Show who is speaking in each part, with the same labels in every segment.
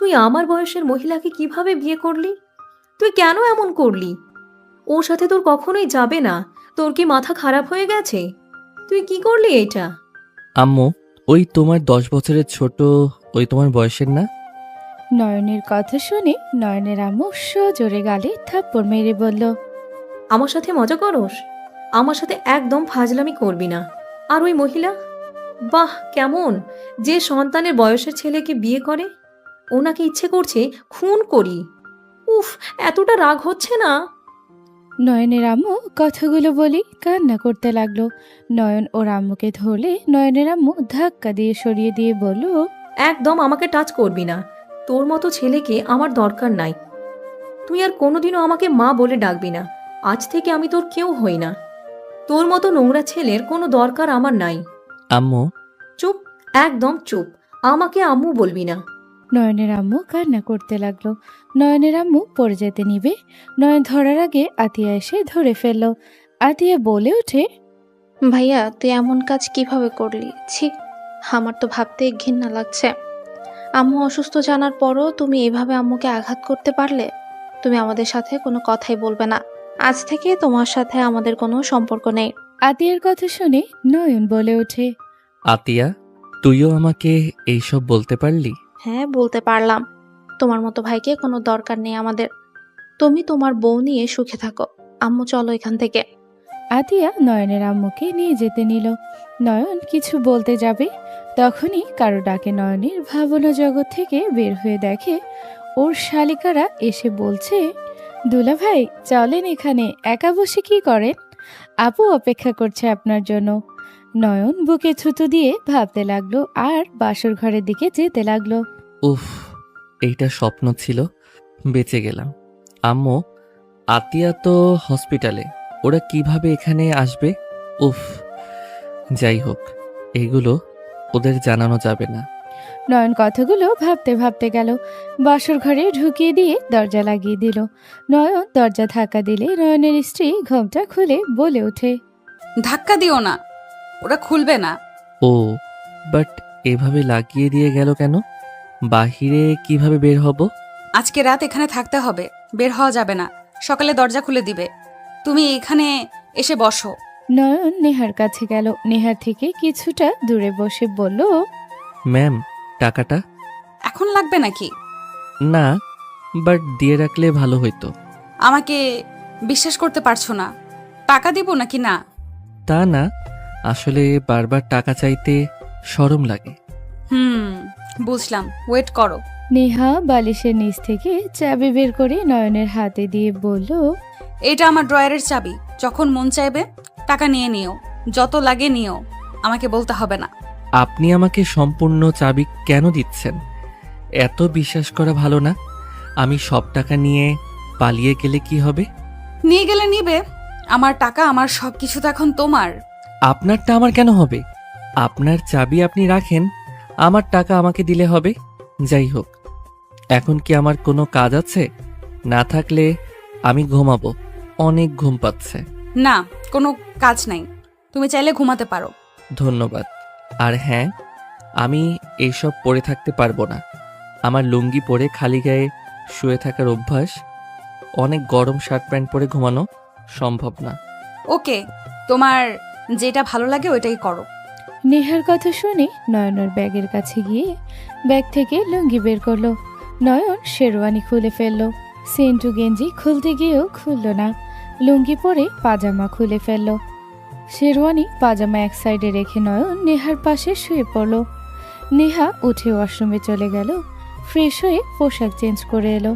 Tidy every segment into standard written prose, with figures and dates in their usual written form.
Speaker 1: তুই আমার বয়সের মহিলাকে কিভাবে বিয়ে করলি? তুই কেন এমন করলি? ওর সাথে তোর কখনোই যাবে না। তোর কি মাথা খারাপ হয়ে গেছে? তুই কি করলি এটা?
Speaker 2: আম্মু, ওই তোমার 10 বছরের ছোট, ওই তোমার বয়সের না?
Speaker 3: নয়নের কথা শুনে নয়নের আম্মু সজোরে গালে থাপ্পড় মেরে বলল,
Speaker 1: আমার সাথে মজা করস? আমার সাথে একদম ফাজলামি করবি না। আর ওই মহিলা, বাহ কেমন, যে সন্তানের বয়সের ছেলেকে বিয়ে করে, ওনাকে ইচ্ছে করছে খুন করি। উফ, এতটা রাগ হচ্ছে না?
Speaker 3: নয়নের আম্মু কথাগুলো বলি কান্না করতে লাগলো। নয়ন ওর আম্মুকে ধরলে নয়নের আম্মু ধাক্কা দিয়ে সরিয়ে দিয়ে বলল,
Speaker 1: একদম আমাকে টাচ করবি না। তোর মতো ছেলেকে আমার দরকার নাই। তুই আর কোনোদিনও আমাকে মা বলে ডাকবি না। আজ থেকে আমি তোর কেউ হই না। তোর মতো নোংরা ছেলের কোনো দরকার আমার নাই।
Speaker 2: আম্মু,
Speaker 1: চুপ, একদম চুপ। আমাকে আম্মু বলবি না।
Speaker 3: নয়নের আম্মু কান্না করতে লাগলো। নয়নের আম্মু পড়ে যেতে নিবে, নয়ন ধরার আগে আতিয়া এসে ধরে ফেলল। আতিয়া বলে ওঠে,
Speaker 4: ভাইয়া তুই এমন কাজ কিভাবে করলি? ছি, আমার তো ভাবতে ঘৃণা লাগছে। আম্মু অসুস্থ জানার পরও তুমি এভাবে আম্মুকে আঘাত করতে পারলে? তুমি আমাদের সাথে কোনো কথাই বলবে না। আজ থেকে তোমার সাথে আমাদের কোনো সম্পর্ক নেই।
Speaker 3: আতিয়ার কথা শুনে নয়ন বলে ওঠে,
Speaker 2: আতিয়া, তুইও আমাকে এইসব বলতে পারলি?
Speaker 4: হ্যাঁ, বলতে পারলাম। তোমার মতো ভাইকে কোনো দরকার নেই আমাদের। তুমি তোমার বউ নিয়ে সুখে থাকো। আম্মু চলো এখান থেকে।
Speaker 3: আতিয়া নয়নের আম্মুকে নিয়ে যেতে নিল। নয়ন কিছু বলতে যাবে, তখনই কারো ডাকে নয়নের ভাবনা জগৎ থেকে বের হয়ে দেখে ওর শালিকারা এসে বলছে, দুলা ভাই চলেন, এখানে একা বসে কি করেন? আপু অপেক্ষা করছে আপনার জন্য। নয়ন বুকে থুতু দিয়ে ভাবতে লাগলো আর বাসর ঘরের দিকে যেতে লাগলো।
Speaker 2: উফ, এইটা স্বপ্ন ছিল, বেঁচে গেলাম। আম্মু, আতিয়া তো হসপিটালে, ওরা কিভাবে এখানে আসবে? উফ, যাই হোক, এগুলো ওদের জানানো যাবে না।
Speaker 3: নয়ন কথাগুলো ভাবতে ভাবতে গেল, বাসর ঘরে ঢুকিয়ে দিয়ে দরজা লাগিয়ে দিল। নয়ন দরজা ধাক্কা দিলে নয়নের স্ত্রী ঘোমটা খুলে বলে ওঠে,
Speaker 5: ধাক্কা দিও না, ওরা খুলবে না।
Speaker 2: ও, বাট এভাবে লাগিয়ে দিয়ে গেল কেন? বাহিরে কিভাবে বের হব?
Speaker 5: আজকে রাত এখানে থাকতে হবে, বের হওয়া যাবে না। সকালে দরজা খুলে দিবে। তুমি এখানে এসে বসো।
Speaker 3: নয়ন নেহার কাছে গেল, নেহার থেকে কিছুটা দূরে বসে বলল,
Speaker 2: ম্যাম, টাকাটা?
Speaker 5: এখন লাগবে নাকি?
Speaker 2: না, বাট দিয়ে রাখলে ভালো হইতো।
Speaker 5: আমাকে বিশ্বাস করতে পারছো না? টাকা দিব নাকি না?
Speaker 2: তা না, আসলে বারবার টাকা চাইতে শরম লাগে।
Speaker 5: বুঝলাম, ওয়েট করো।
Speaker 3: নেহা বালিশের নিচ থেকে চাবি বের করে নয়নের হাতে দিয়ে বলল,
Speaker 5: এটা আমার ড্রয়ারের চাবি, যখন মন চাইবে টাকা নিয়ে নিও, যত লাগে নিও, আমাকে বলতে হবে না।
Speaker 2: আপনি আমাকে সম্পূর্ণ চাবি কেন দিচ্ছেন? এত বিশ্বাস করা ভালো না। আমি সব টাকা নিয়ে পালিয়ে গেলে কি হবে?
Speaker 5: নিয়ে গেলে নিবে, আমার টাকা, আমার সবকিছু তো এখন তোমার।
Speaker 2: আপনারটা আমার কেন হবে? আপনার চাবি আপনি রাখেন, আমার টাকা আমাকে দিলে হবে। যাই হোক, এখন কি আমার কোনো কাজ আছে? না থাকলে আমি ঘুমাবো, অনেক ঘুম পাচ্ছে।
Speaker 5: না, কোনো কাজ নাই, তুমি চাইলে ঘুমাতে পারো।
Speaker 2: ধন্যবাদ। আর হ্যাঁ, আমি এইসব পরে থাকতে পারবো না। আমার লুঙ্গি পরে খালি গায়ে শুয়ে থাকার অভ্যাস। অনেক গরম শার্ট প্যান্ট পরে ঘুমানো সম্ভব না।
Speaker 5: ওকে, তোমার যেটা ভালো লাগে ওইটাই করো।
Speaker 3: নেহার কথা শুনে নয়নের ব্যাগের কাছে গিয়ে ব্যাগ থেকে লুঙ্গি বের করলো। নয়ন শেরওয়ানি খুলে ফেললো। সেন্টু গেঞ্জি খুলতে গিয়েও খুলল না। লুঙ্গি পরে পাজামা খুলে ফেললো। শেরওয়ানি পাজামা এক সাইডে রেখে নয়ন নেহার পাশে শুয়ে পড়ল। নেহা উঠে ওয়াশরুমে চলে গেল, ফ্রেশ হয়ে পোশাক চেঞ্জ করে এলো।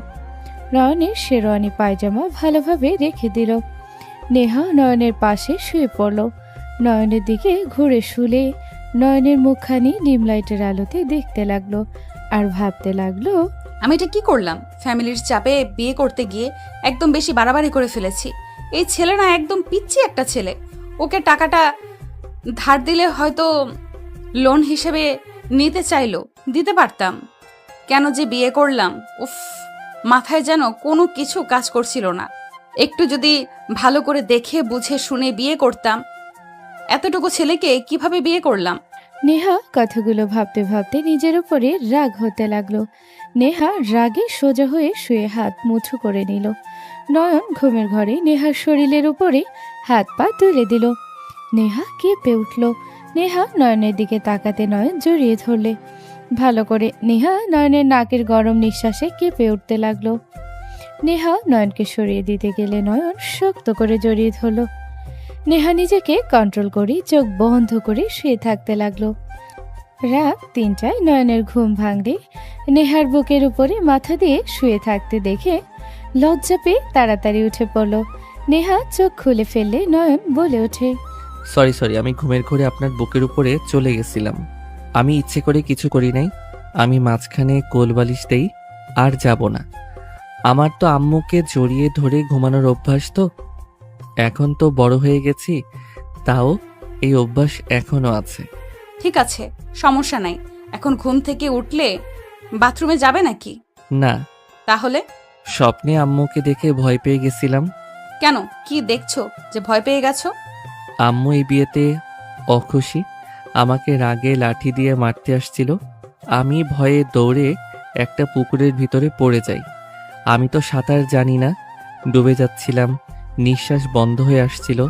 Speaker 3: নয়নের শেরওয়ানি পায়জামা ভালোভাবে রেখে দিল। নেহা নয়নের পাশে শুয়ে পড়ল। নয়নের দিকে ঘুরে শুলে নয়নের মুখখানি ডিম লাইটের আলোতে দেখতে লাগলো আর ভাবতে লাগলো,
Speaker 5: আমি এটা কি করলাম? ফ্যামিলির চাপে বিয়ে করতে গিয়ে একদম বেশি বাড়াবাড়ি করে ফেলেছি। এই ছেলে না একদম পিচ্ছি একটা ছেলে। ওকে টাকাটা ধার দিলে হয়তো লোন হিসেবে নিতে চাইলো, দিতে পারতাম। কেন যে বিয়ে করলাম? উফ, মাথায় যেন কোনো কিছু কাজ করছিল না। একটু যদি ভালো করে দেখে বুঝে শুনে বিয়ে করতাম। এতটুকু ছেলেকে কিভাবে বিয়ে করলাম?
Speaker 3: নেহা কথাগুলো ভাবতে ভাবতে নিজের উপরে রাগ হতে লাগলো। নেহা রাগে সোজা হয়ে শুয়ে হাত মুঠো করে নিল। নয়ন ঘুমের ঘরে নেহার শরীরের উপরে হাত পা তুলে দিল। নেহা কেঁপে উঠল। নেহা নয়নের দিকে তাকাতে নয়ন জড়িয়ে ধরলে। ভালো করে নেহা নয়নের নাকের গরম নিঃশ্বাসে কেঁপে উঠতে লাগলো। নেহা নয়নকে সরিয়ে দিতে গেলে নয়ন শক্ত করে জড়িয়ে ধরল। নেহা নিজেকে কন্ট্রোল করে চোখ বন্ধ করে শুয়ে থাকতে লাগলো। রাত 3টায় নয়নের ঘুম ভাঙলে নেহার বুকের উপরে মাথা দিয়ে শুয়ে থাকতে দেখে লজ্জা পেয়ে তাড়াতাড়ি উঠে পড়ল। নেহা চোখ খুলে ফেললে নয়ন বলে ওঠে,
Speaker 2: সরি, আমি ঘুমের ঘোরে আপনার বুকের উপরে চলে গেছিলাম। আমি ইচ্ছে করে কিছু করি নাই। আমি মাঝখানে কোলবালিশ দেই, আর যাব না। আমার তো আম্মুকে জড়িয়ে ধরে ঘুমানোর অভ্যাস, তো এখন তো বড় হয়ে গেছি, তাও এই অভ্যাস এখনো আছে।
Speaker 5: ঠিক আছে, সমস্যা নাই। এখন ঘুম থেকে উঠলে বাথরুমে যাবে নাকি?
Speaker 2: না,
Speaker 5: তাহলে
Speaker 2: স্বপ্নে আম্মুকে দেখে ভয় পেয়ে গেছিলাম।
Speaker 5: কেন, কি দেখছো যে ভয় পেয়ে গেছো?
Speaker 2: আম্মু এই বিয়েতে অখুশি, আমাকে রাগে লাঠি দিয়ে মারতে আসছিল। আমি ভয়ে দৌড়ে একটা পুকুরের ভিতরে পড়ে যাই। আমি তো সাঁতার জানি না, ডুবে যাচ্ছিলাম, নিঃশ্বাস বন্ধ হয়ে আসছিল।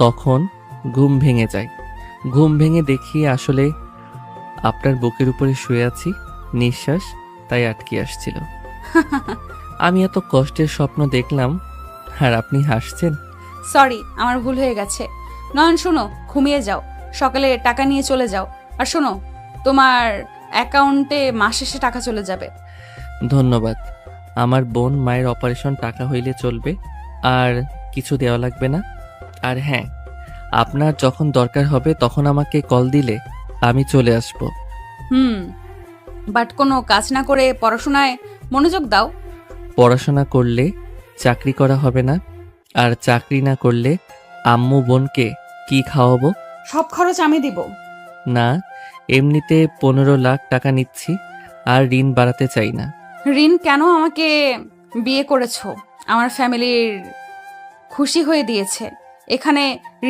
Speaker 2: তখন ঘুম ভেঙে যায়। ঘুম ভেঙে দেখি আসলে আপনার বুকের উপরে শুয়ে আছি, নিঃশ্বাস তাই আটকে আসছিল। আমি এত কষ্টের স্বপ্ন দেখলাম, আর আপনি হাসছেন।
Speaker 5: সরি, আমার ভুল হয়ে গেছে। নয়ন শোনো, ঘুমিয়ে যাও, সকালে টাকা নিয়ে চলে যাও। আর শোনো, তোমার অ্যাকাউন্টে মাস শেষে টাকা চলে যাবে।
Speaker 2: ধন্যবাদ। আমার বোন মায়ের অপারেশন টাকা হইলে চলবে, আর কিছু দেওয়া লাগবে না। আর হ্যাঁ, আপনার যখন দরকার হবে তখন আমাকে কল দিলে আমি চলে আসব।
Speaker 5: বাট কোনো কাজ না করে পড়াশোনায় মনোযোগ দাও।
Speaker 2: পড়াশোনা করলে চাকরি করা হবে না, আর চাকরি না করলে আম্মু বোনকে কি খাওয়াবো?
Speaker 5: সব খরচ আমি দিব।
Speaker 2: না, এমনিতে 15 লাখ টাকা নিচ্ছি, আর ঋণ বাড়াতে চাই না।
Speaker 5: ঋণ কেন? আমাকে বিয়ে করেছো, আমার ফ্যামিলির খুশি হয়ে দিয়েছে, এখানে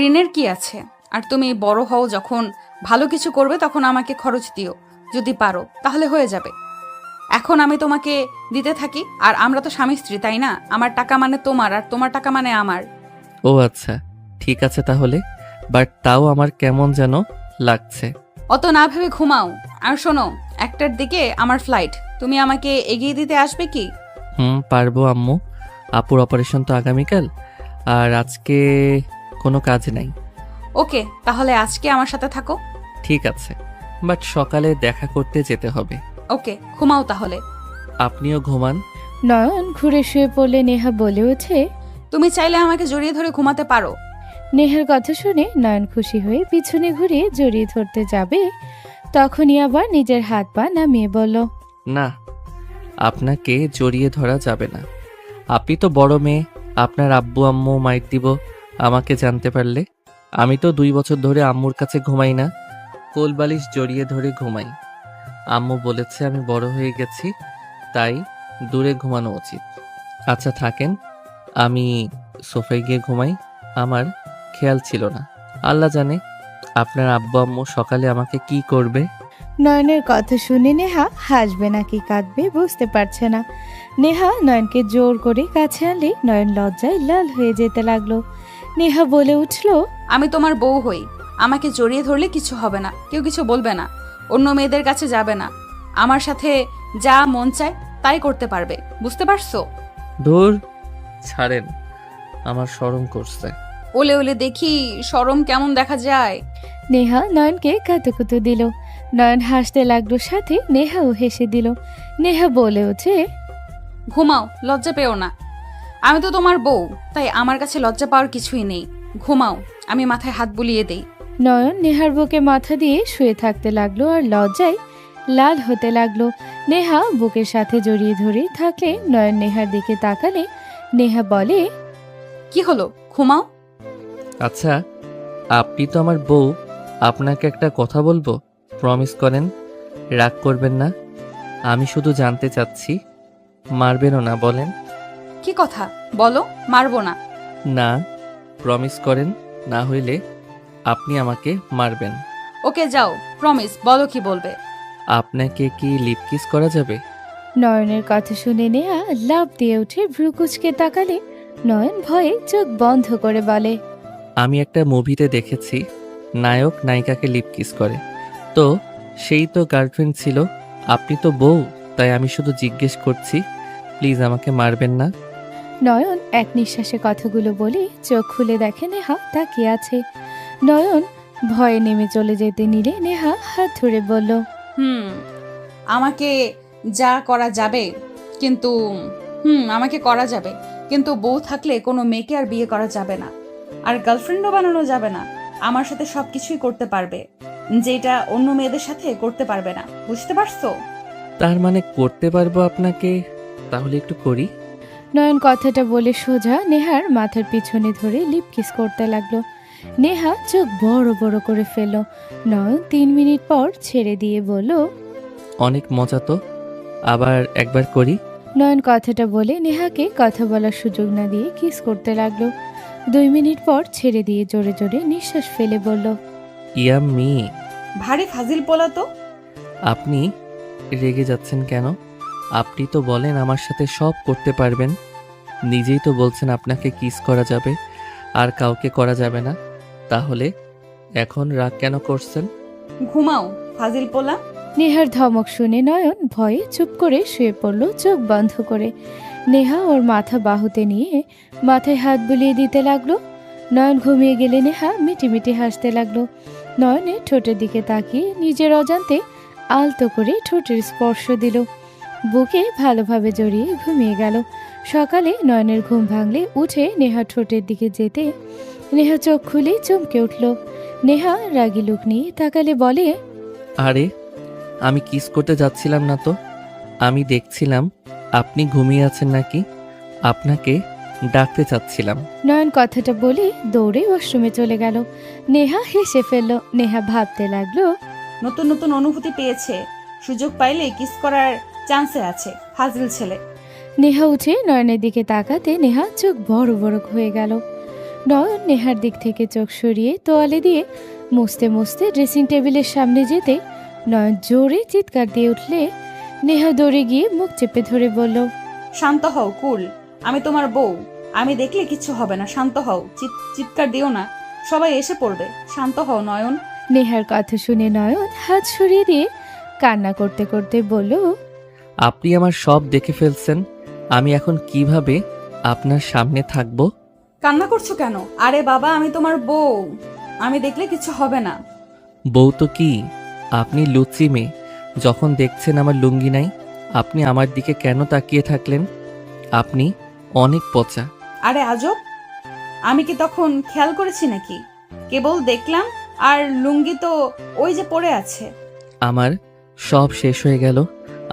Speaker 5: ঋণের কি আছে? আর তুমি বড় হও, যখন ভালো কিছু করবে তখন আমাকে খরচ দিও, যদি পারো তাহলে হয়ে যাবে। এখন আমি তোমাকে দিতে থাকি, আর আমরা তো স্বামী স্ত্রী, তাই না? আমার টাকা মানে তোমার, আর তোমার টাকা মানে আমার।
Speaker 2: ও আচ্ছা, ঠিক আছে তাহলে, বাট তাও আমার কেমন যেন লাগছে।
Speaker 5: অত না ভেবে ঘুমাও। আর শোনো, 1টার দিকে আমার ফ্লাইট, তুমি আমাকে এগিয়ে দিতে আসবে কি?
Speaker 2: পারবো আম্মু। আপুর অপারেশন তো আগামীকাল, আর আজকে কোনো কাজ নাই।
Speaker 5: ওকে, তাহলে আজকে আমার সাথে থাকো।
Speaker 2: ঠিক আছে, বাট সকালে দেখা করতে যেতে হবে।
Speaker 5: ওকে, ঘুমাও তাহলে।
Speaker 2: আপনিও ঘুমান।
Speaker 3: নয়ন ঘুরে শুয়ে পড়লে নেহা বলে ওঠে,
Speaker 5: তুমি চাইলে আমাকে জড়িয়ে ধরে ঘুমাতে পারো।
Speaker 3: নেহার কথা শুনে নয়ন খুশি হয়ে পিছনে ঘুরে জড়িয়ে ধরতে যাবে, তখনই আবার নিজের হাত পা নামিয়ে বলল,
Speaker 2: না, আপনাকে জড়িয়ে ধরা যাবে না। আপনি তো বড় মেয়ে, আপনার আব্বু আম্মু মাইর দিব আমাকে জানতে পারলে। আমি তো 2 বছর ধরে আম্মুর কাছে ঘুমাই না, কোলবালিশ জড়িয়ে ধরে ঘুমাই। আম্মু বলেছে আমি বড় হয়ে গেছি, তাই দূরে ঘুমানো উচিত। আচ্ছা থাকেন, আমি সোফায় গিয়ে ঘুমাই। আমার খেয়াল ছিল না, আল্লাহ জানে আপনার আব্বু আম্মু সকালে আমাকে কি করবে।
Speaker 3: নয়নের কথা শুনে নেহা হাসবে নাকি কাঁদবে বুঝতে পারছে না। নেহা নয়নকে জোর করে কাছে আনলে নয়ন লজ্জায় লাল হয়ে যেতে লাগলো। নেহা বলে উঠল,
Speaker 5: আমি তোমার বউ হই, আমাকে জড়িয়ে ধরলে কিছু হবে না, কেউ কিছু বলবে না, অন্য মেয়েদের কাছে যাবে না, আমার সাথে যা মন চায় তাই করতে পারবে, বুঝতে পারছো?
Speaker 2: ধুর, ছাড়েন, আমার শরম করছে।
Speaker 5: ওলে ওলে দেখি শরম কেমন দেখা যায়।
Speaker 3: নেহা নয়নকে কাতুকুতু দিল। নয়ন হাসতে লাগলো, সাথে নেহাও হেসে দিল। নেহা বলে ওঠে,
Speaker 5: ঘুমাও, লজ্জা পেও না। আমি তো তোমার বউ, তাই আমার কাছে লজ্জা পাওয়ার কিছুই নেই। ঘুমাও, আমি মাথায় হাত বুলিয়ে দেই।
Speaker 3: নয়ন নেহার বুকে মাথা দিয়ে শুয়ে থাকতে লাগলো আর লজ্জায় লাল হতে লাগলো। নেহা বুকের সাথে জড়িয়ে ধরে থাকলে নয়ন নেহার দিকে তাকালে নেহা বলে,
Speaker 5: কি হলো, ঘুমাও।
Speaker 2: আচ্ছা, আপনি তো আমার বউ, আপনাকে একটা কথা বলবো, প্রমিস করেন, রাগ করবেন না। আমি শুধু জানতে চাচ্ছি, মারবেনও না, বলেন।
Speaker 5: কি কথা বলো? মারবো না।
Speaker 2: না, প্রমিস করেন, না হইলে আপনি আমাকে মারবেন।
Speaker 5: ওকে যাও, প্রমিস, বলো কি বলবে।
Speaker 2: আপনাকে কি লিপ কিস করা যাবে?
Speaker 3: নয়নের কথা শুনে নেহা লাফ দিয়ে উঠে ভ্রুকুচকে তাকালে নয়ন ভয়ে চোখ বন্ধ করে বলে,
Speaker 2: আমি একটা মুভিতে দেখেছি নায়ক নায়িকাকে লিপ কিস করে। তো সেই তো গার্লফ্রেন্ড ছিল, আপনি তো বউ, তাই আমি শুধু জিজ্ঞেস করছি, প্লিজ আমাকে মারবেন না।
Speaker 3: নয়ন এক নিঃশ্বাসে কথাগুলো বলে চোখ খুলে দেখে নেহা তাকিয়ে আছে। নয়ন ভয়ে নেমে চলে যেতে নিলে নেহা হাত ধরে বলল,
Speaker 5: আমাকে যা করা যাবে, কিন্তু আমাকে করা যাবে, কিন্তু বউ থাকলে কোনো মেয়েকে আর বিয়ে করা যাবে না, আর গার্লফ্রেন্ডও বানানো যাবে না। আমার সাথে সবকিছুই করতে পারবে, যেটা অন্য মেয়েদের সাথে করতে পারবে না, বুঝতে পারছো?
Speaker 2: তার মানে করতে পারবো আপনাকে, তাহলে একটু করি।
Speaker 3: নয়ন কথাটা বলে সোজা নেহার মাথার পিছনে ধরে লিপ কিস করতে লাগলো। নেহা চোখ বড় বড় করে ফেলল। নয়ন 3 মিনিট পর ছেড়ে দিয়ে বলল,
Speaker 2: অনেক মজা তো, আবার একবার করি।
Speaker 3: নয়ন কথাটা বলে নেহাকে কথা বলার সুযোগ না দিয়ে কিস করতে লাগলো। 2 মিনিট পর ছেড়ে দিয়ে জোরে জোরে নিঃশ্বাস ফেলে বলল,
Speaker 2: ইয়াম্মি।
Speaker 5: ভারী ফাজিল পোলা তো।
Speaker 2: আপনি রেগে যাচ্ছেন কেন? আপনি তো বলেন আমার সাথে সব করতে পারবেন, নিজেই তো বলছেন আপনাকে কিস করা যাবে আর কাউকে করা যাবে না, তাহলে এখন রাগ কেন করছেন?
Speaker 5: ঘুমাও ফাজিল পোলা।
Speaker 3: নেহার ধমক শুনে নয়ন ভয়ে চুপ করে শুয়ে পড়ল চোখ বন্ধ করে। নেহা ওর মাথা বাহুতে নিয়ে মাথায় হাত বুলিয়ে দিতে লাগলো। নয়ন ঘুমিয়ে গেলে নেহা মিটিমিটি হাসতে লাগলো। নয়নে ঠোঁটের দিকে তাকিয়ে নিজের অজান্তে আলতো করে ঠোঁটের স্পর্শ দিল। বুকে ভালোভাবে জড়িয়ে ঘুমিয়ে গেল। সকালে নয়নের ঘুম ভাঙলে উঠে নেহা ঠোঁটের দিকে যেতে নেহা চোখ খুলে চমকে উঠল। নেহা রাগী লুক নিয়ে তাকালে বলে,
Speaker 2: আরে আমি কিস করতে যাচ্ছিলাম না তো, আমি দেখছিলাম আপনি ঘুমিয়ে আছেন নাকি, আপনাকে ডাকতে চাচ্ছিলাম।
Speaker 3: নয়ন কথাটা বলে দৌড়ে ওয়াশরুমে চলে গেল। নেহা হেসে ফেলল। নেহা ভাবতে লাগলো,
Speaker 5: নতুন নতুন অনুভূতি পেয়েছে, সুযোগ পাইলে কিস করার চান্সে আছে, ফাজিল ছেলে।
Speaker 3: নেহা উঠে নয়নের দিকে তাকাতে নেহা চোখ বড় বড় হয়ে গেল। নয়ন নেহার দিক থেকে চোখ সরিয়ে তোয়ালে দিয়ে মুছতে মুছতে ড্রেসিং টেবিলের সামনে যেতে নয়ন জোরে চিৎকার দিয়ে উঠলে নেহা দৌড়ে গিয়ে মুখ চেপে ধরে বলল,
Speaker 5: শান্ত হও, কুল, আমি তোমার বউ, আমি দেখলে কিচ্ছু হবে না, শান্ত হও, চিৎকার দিও না, সবাই এসে পড়বে, শান্ত হও নয়ন।
Speaker 3: নেহার কথা শুনে নয়ন হাত সরিয়ে দিয়ে কান্না করতে করতে বলল,
Speaker 2: আপনি আমার সব দেখে ফেলছেন, আমি এখন কিভাবে আপনার সামনে থাকব?
Speaker 5: কান্না করছো কেন? আরে বাবা, আমি তোমার বউ, আমি দেখলে কিছু হবে না।
Speaker 2: বউ তো কি, আপনি লুচি মেয়ে, যখন দেখছেন আমার লুঙ্গি নাই, আপনি আমার দিকে কেন তাকিয়ে থাকলেন? আপনি অনেক পচা।
Speaker 5: আরে আজব, আমি কি তখন খেয়াল করেছি নাকি? কেবল দেখলাম, আর লুঙ্গি তো ওই যে পড়ে আছে।
Speaker 2: আমার সব শেষ হয়ে গেল,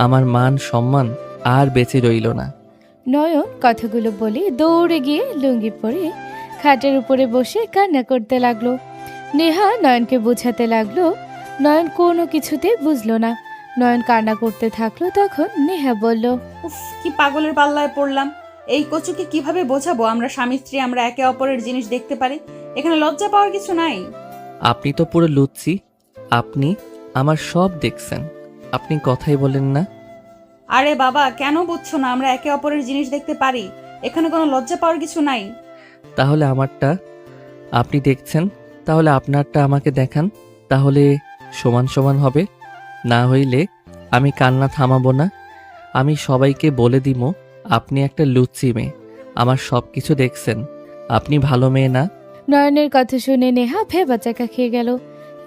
Speaker 2: আমার মান সম্মান আর বেঁচে রইল না।
Speaker 3: নয়ন কথাগুলো বলে দৌড়ে গিয়ে লুঙ্গি পরে খাটের উপরে বসে কান্না করতে লাগলো। নেহা নয়নকে বোঝাতে লাগলো। নয়ন কোনো কিছুতে বুঝলো না। নয়ন কান্না করতে থাকলো। তখন নেহা বলল,
Speaker 5: উফ, কি পাগলের পাল্লায় পড়লাম। এই কচুকে কিভাবে বোঝাবো আমরা স্বামী স্ত্রী, আমরা একে অপরের জিনিস দেখতে পারি, এখানে লজ্জা পাওয়ার কিছু নাই।
Speaker 2: আপনি তো পুরো লুচ্ছি, আপনি আমার সব দেখছেন, আপনি কথাই বলেন না।
Speaker 5: আরে বাবা, কেন বুঝছো না আমরা একে অপরের জিনিস দেখতে পারি, এখানে কোনো লজ্জা পাওয়ার কিছু নাই।
Speaker 2: তাহলে আমারটা আপনি দেখছেন, তাহলে আপনারটা আমাকে দেখান, তাহলে সমান সমান হবে। না হইলে আমি কান্না থামাবো না, আমি সবাইকে বলে দিব আপনি একটা লুচ্চি মেয়ে, আমার সব কিছু দেখছেন, আপনি ভালো মেয়ে না।
Speaker 3: নয়নের কথা শুনে নেহা ভেবাচাকা খেয়ে গেল।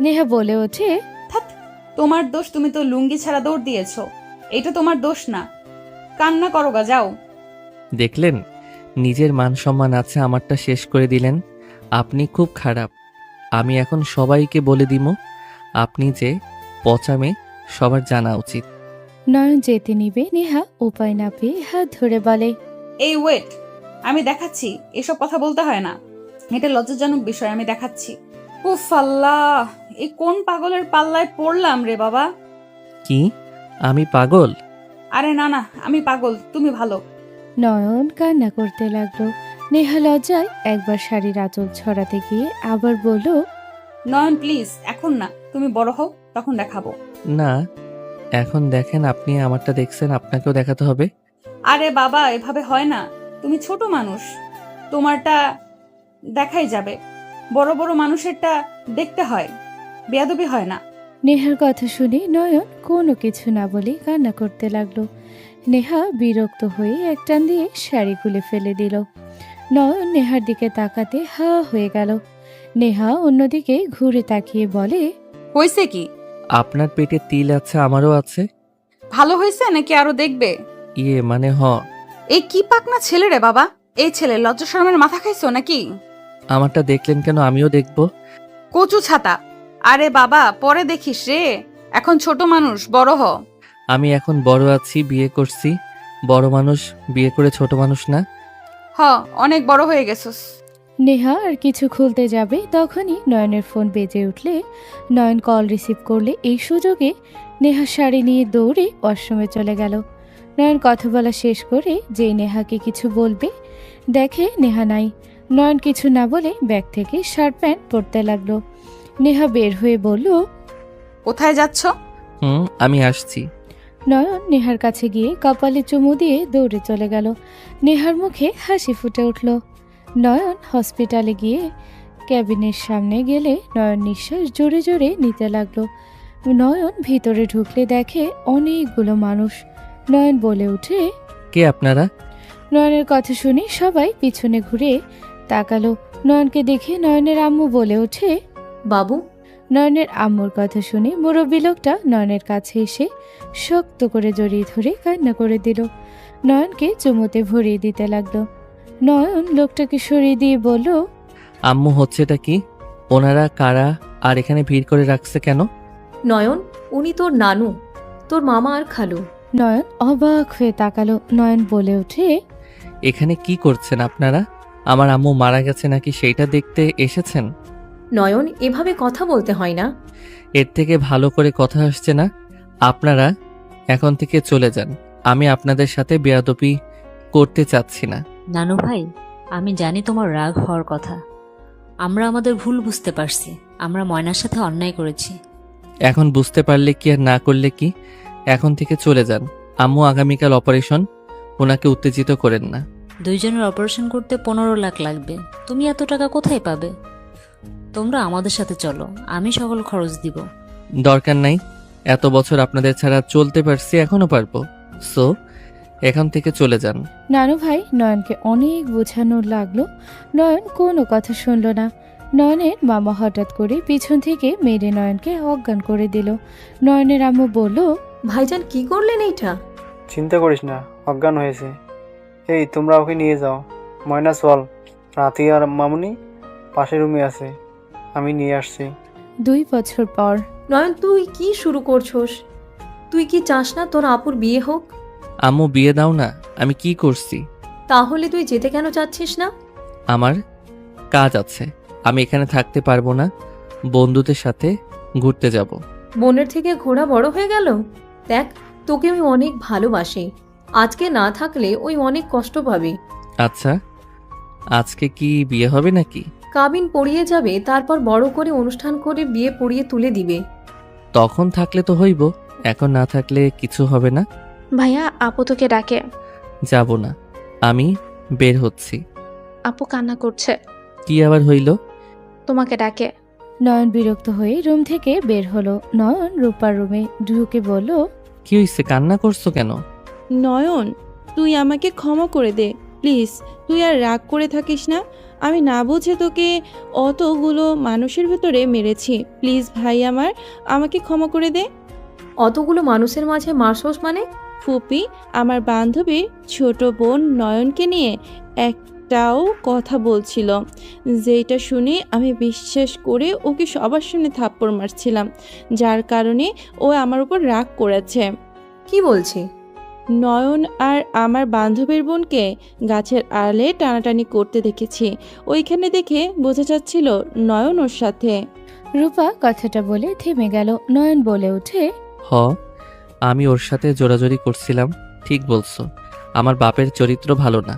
Speaker 3: নেহা বলে ওঠে,
Speaker 5: থাক, তোমার দোষ, তুমি তো লুঙ্গি ছাড়া দৌড় দিয়েছো, এটা তোমার দোষ না, কান্না করো গা, যাও।
Speaker 2: দেখলেন, নিজের মান সম্মান আছে, আমারটা শেষ করে দিলেন। আপনি খুব খারাপ, আমি এখন সবাইকে বলে দিব আপনি যে পচা মেয়ে, সবার জানা উচিত।
Speaker 3: নয়ন যেতে নিবে নেহা উপায় না পেয়ে হাত ধরে বলে,
Speaker 5: এই ওয়েট, আমি দেখাচ্ছি, এসব কথা বলতে হয় না, এটা লজ্জাজনক বিষয়, আমি দেখাচ্ছি। উফ আল্লাহ, এই কোন পাগলের পাল্লায় পড়লাম রে বাবা।
Speaker 2: কি আমি পাগল?
Speaker 5: আরে না না, আমি পাগল, তুমি ভালো।
Speaker 3: নয়ন কান্না করতে লাগলো। নেহা লজ্জায় একবার শাড়ির আঁচল ছড়াতে গিয়ে আবার বলল,
Speaker 5: নয়ন প্লিজ, এখন না, তুমি বড় হও, তখন দেখাবো।
Speaker 2: না, এখন দেখেন, আপনি আমারটা দেখছেন, আপনাকেও দেখাতে হবে।
Speaker 5: আরে বাবা, এভাবে হয় না। তুমি ছোট মানুষ, তোমারটা দেখাই যাবে। বড় বড় মানুষেরটা দেখতে হয়, বেয়াদবি হয় না।
Speaker 3: নেহার কথা শুনে নয়ন কোনো কিছু না বলে কান্না করতে লাগলো। নেহা বিরক্ত হয়ে এক টান দিয়ে শাড়ি খুলে ফেলে দিল। নয়ন নেহার দিকে তাকাতে হা হয়ে গেল। নেহা অন্যদিকে ঘুরে তাকিয়ে বলে,
Speaker 5: হয়েছে কি?
Speaker 2: আপনার পেটে তিল আছে, আমারও আছে।
Speaker 5: ভালো হয়েছে নাকি আরো দেখবে?
Speaker 2: ইয়ে মানে
Speaker 5: এই কি পাকনা ছেলে রে বাবা! এই ছেলে লজ্জা শরমের মাথা খাইছো নাকি?
Speaker 2: আমারটা দেখলেন কেন? আমিও দেখব।
Speaker 5: কচু ছাতা! আরে বাবা, পরে দেখিস রে। এখন ছোট মানুষ, বড় হ।
Speaker 2: আমি এখন বড় আছি, বিয়ে করছি। বড় মানুষ বিয়ে করে ছোট মানুষ না।
Speaker 5: অনেক বড় হয়ে গেছস।
Speaker 3: নেহা আর কিছু খুলতে যাবে তখনই নয়নের ফোন বেজে উঠলে নয়ন কল রিসিভ করলে এই সুযোগে নেহা শাড়ি নিয়ে দৌড়ে ওয়াশরুমে চলে গেল। নয়ন কথা বলা শেষ করে যেই নেহাকে কিছু বলবে দেখে নেহা নাই। নয়ন কিছু না বলে ব্যাগ থেকে শার্ট প্যান্ট পরতে লাগলো। নেহা বের হয়ে বলল,
Speaker 5: কোথায় যাচ্ছ?
Speaker 2: আমি আসছি।
Speaker 3: নয়ন নেহার কাছে গিয়ে কপালে চুমু দিয়ে দৌড়ে চলে গেল। নেহার মুখে হাসি ফুটে উঠল। নয়ন হসপিটালে গিয়ে ক্যাবিনের সামনে গেলে নয়ন নিঃশ্বাস জোরে জোরে নিতে লাগলো। নয়ন ভিতরে ঢুকলে দেখে অনেকগুলো মানুষ। নয়ন বলে উঠে,
Speaker 2: কে আপনারা?
Speaker 3: নয়নের কথা শুনে সবাই পিছনে ঘুরে তাকালো। নয়নকে দেখে নয়নের আম্মু বলে ওঠে,
Speaker 1: বাবু,
Speaker 3: নয়নের আম্মুর কথা শুনে মুরব্বী লোকটা নয়নের কাছে এসে শক্ত করে জড়িয়ে ধরে কান্না করে দিল। নয়নকে চুমুতে ভরিয়ে দিতে লাগলো। নয়ন লোকটাকে সরিয়ে দিয়ে বলল,
Speaker 2: আম্মু, হচ্ছেটা কি? ওনারা কারা আর এখানে ভিড় করে রাখছে কেন?
Speaker 1: নয়ন, উনি তোর নানু, তোর মামা আর খালু।
Speaker 3: নয়ন অবাক হয়ে তাকালো। নয়ন বলে ওঠে,
Speaker 2: এখানে কি করছেন আপনারা? আমার আম্মু মারা গেছে নাকি সেইটা দেখতে এসেছেন?
Speaker 1: নয়ন, এভাবে কথা বলতে হয় না।
Speaker 2: এর থেকে ভালো করে কথা আসছে না? আপনারা এখন থেকে চলে যান। আমি আপনাদের সাথে বেয়াদবি করতে চাচ্ছি না।
Speaker 6: নানু ভাই, আমি জানি তোমার রাগ হওয়ার কথা। আমরা আমাদের ভুল বুঝতে পারছি। আমরা ময়নার সাথে অন্যায় করেছি।
Speaker 2: এখন বুঝতে পারলে কি আর না করলে কি? এখন থেকে চলে যান। আম্মু আগামীকাল অপারেশন, ওনাকে উত্তেজিত করেন না।
Speaker 6: দুইজনের অপারেশন করতে 15 লাখ লাগবে। তুমি এত টাকা কোথায় পাবে? তোমরা আমাদের সাথে চলো, আমি সকল খরচ দিব।
Speaker 2: দরকার নাই। এত বছর আপনাদের ছাড়া চলতে পারছি, এখনো পারবো। সো এখন থেকে চলে যান।
Speaker 3: নানু ভাই নয়নকে অনেক বোঝানোর লাগলো। নয়ন কোনো কথা শুনল না। নয়নের মামা হঠাৎ করে পিছন থেকে মেরে নয়নকে অজ্ঞান করে দিল। নয়নের আম্মু বলল,
Speaker 1: ভাইজান, কি করলেন এইটা?
Speaker 7: চিন্তা করিস না, অজ্ঞান হয়েছে। এই তোমরা ওকে নিয়ে যাও। ময়না চল, রাতি আর মামুনি পাশের রুমে আছে, আমি নিয়ে আসছি।
Speaker 3: 2 বছর পর।
Speaker 1: নয়ন, তুই কি শুরু করছস? তুই কি চাস না তোর আপুর বিয়ে হোক?
Speaker 2: আম্মু, বিয়ে দাও না। আমি কি করছি?
Speaker 1: তাহলে তুই যেতে কেন চাচ্ছিস না?
Speaker 2: আমার কাজ আছে, আমি এখানে থাকতে পারবো না। বন্ধুদের সাথে ঘুরতে যাব।
Speaker 1: বোনের থেকে ঘোড়া বড় হয়ে গেল। দেখ, তোকে আমি অনেক ভালোবাসি। আজকে না থাকলে ওই অনেক কষ্ট পাবে।
Speaker 2: আচ্ছা, আজকে কি বিয়ে হবে নাকি?
Speaker 1: কাবিন পড়িয়ে যাবে, তারপর বড় করে অনুষ্ঠান করে বিয়ে পড়িয়ে তুলে দিবে।
Speaker 2: তখন থাকলে তো হইব, এখন না থাকলে কিছু হবে না।
Speaker 4: ভাইয়া, আপু তোকে ডাকে।
Speaker 2: যাব না, আমি বের হচ্ছি।
Speaker 4: আপু কান্না করছে,
Speaker 2: কি আবার হইল?
Speaker 4: তোমাকে ডাকে।
Speaker 3: নয়ন বিরক্ত হয়ে রুম থেকে বের হলো। নয়ন রূপার রুমে ঢুকে বলল,
Speaker 2: কি হইছে? কান্না করছো কেন?
Speaker 8: নয়ন, তুই আমাকে ক্ষমা করে দে প্লিজ। তুই আর রাগ করে থাকিস না। আমি না বুঝে তোকে অতগুলো মানুষের ভেতরে মেরেছি। প্লিজ ভাই আমার, আমাকে ক্ষমা করে দে।
Speaker 1: অতগুলো মানুষের মাঝে মারছস মানে?
Speaker 8: ফুপি, আমার বান্ধবীর ছোট বোন নয়নকে নিয়ে একটাও কথা বলছিল, যেটা শুনে আমি বিশ্বাস করে ওকে সবার সামনে থাপ্পড় মারছিলাম, যার কারণে ও আমার উপর রাগ করেছে।
Speaker 1: কি বলছি?
Speaker 8: নয়ন আর আমার বান্ধবীর বোনকে গাছের আড়ালে টানাটানি করতে দেখেছি। ওইখানে দেখে বোঝা যাচ্ছিল নয়ন ওর সাথে।
Speaker 3: রূপা কথাটা বলে থেমে গেল। নয়ন বলে ওঠে,
Speaker 2: হ, আমি ওর সাথে জোরাজোরি করছিলাম। ঠিক বলছো। আমার বাপের চরিত্র ভালো না,